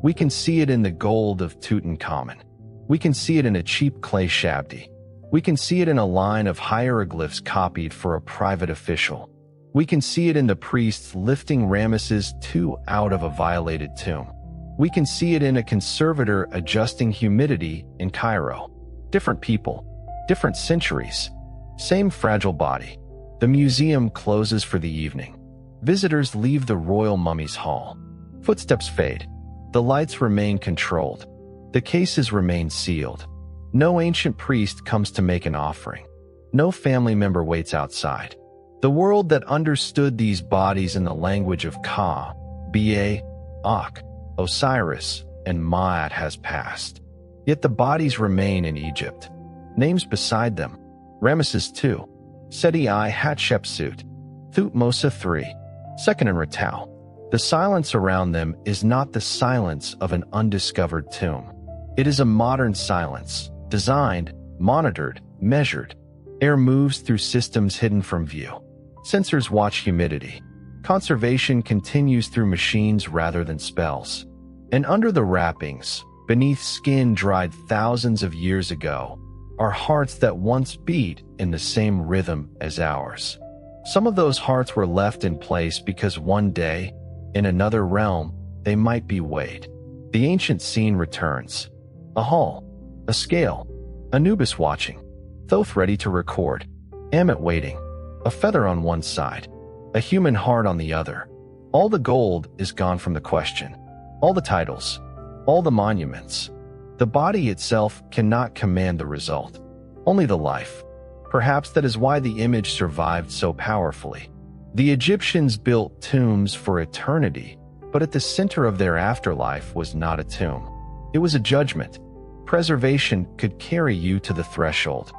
We can see it in the gold of Tutankhamun. We can see it in a cheap clay shabdi. We can see it in a line of hieroglyphs copied for a private official. We can see it in the priests lifting Ramesses II out of a violated tomb. We can see it in a conservator adjusting humidity in Cairo. Different people, different centuries, same fragile body. The museum closes for the evening. Visitors leave the royal mummies hall. Footsteps fade. The lights remain controlled. The cases remain sealed. No ancient priest comes to make an offering. No family member waits outside. The world that understood these bodies in the language of Ka, Ba, Ak, Osiris, and Ma'at has passed. Yet the bodies remain in Egypt. Names beside them: Ramesses II, Seti I Hatshepsut, Thutmose III, Second and Ratau. The silence around them is not the silence of an undiscovered tomb. It is a modern silence, designed, monitored, measured. Air moves through systems hidden from view. Sensors watch humidity. Conservation continues through machines rather than spells. And under the wrappings, beneath skin dried thousands of years ago, are hearts that once beat in the same rhythm as ours. Some of those hearts were left in place because one day, in another realm, they might be weighed. The ancient scene returns. A hall, a scale, Anubis watching, Thoth ready to record, Ammit waiting, a feather on one side, a human heart on the other. All the gold is gone from the question. All the titles, all the monuments. The body itself cannot command the result, only the life. Perhaps that is why the image survived so powerfully. The Egyptians built tombs for eternity, but at the center of their afterlife was not a tomb. It was a judgment. Preservation could carry you to the threshold.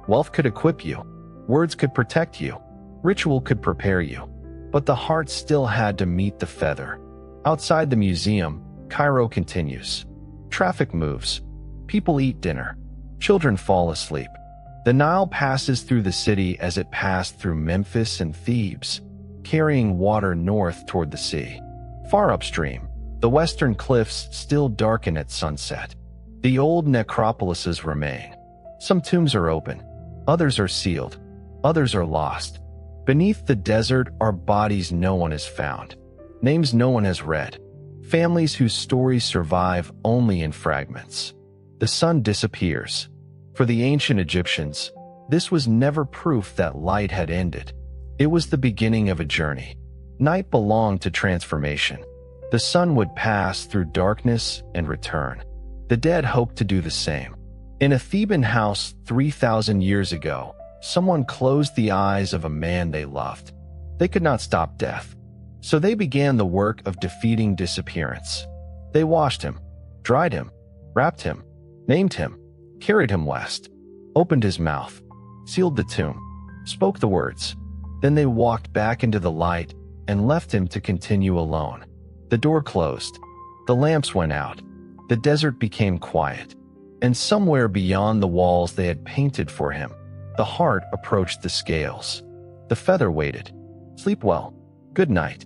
Wealth could equip you. Words could protect you. Ritual could prepare you. But the heart still had to meet the feather. Outside the museum, Cairo continues. Traffic moves. People eat dinner. Children fall asleep. The Nile passes through the city as it passed through Memphis and Thebes, carrying water north toward the sea. Far upstream, the western cliffs still darken at sunset. The old necropolises remain. Some tombs are open. Others are sealed. Others are lost. Beneath the desert are bodies no one has found. Names no one has read. Families whose stories survive only in fragments. The sun disappears. For the ancient Egyptians, this was never proof that light had ended. It was the beginning of a journey. Night belonged to transformation. The sun would pass through darkness and return. The dead hoped to do the same. In a Theban house 3,000 years ago, someone closed the eyes of a man they loved. They could not stop death. So they began the work of defeating disappearance. They washed him, dried him, wrapped him, named him, carried him west, opened his mouth, sealed the tomb, spoke the words. Then they walked back into the light and left him to continue alone. The door closed. The lamps went out. The desert became quiet. And somewhere beyond the walls they had painted for him, the heart approached the scales. The feather waited. Sleep well. Good night.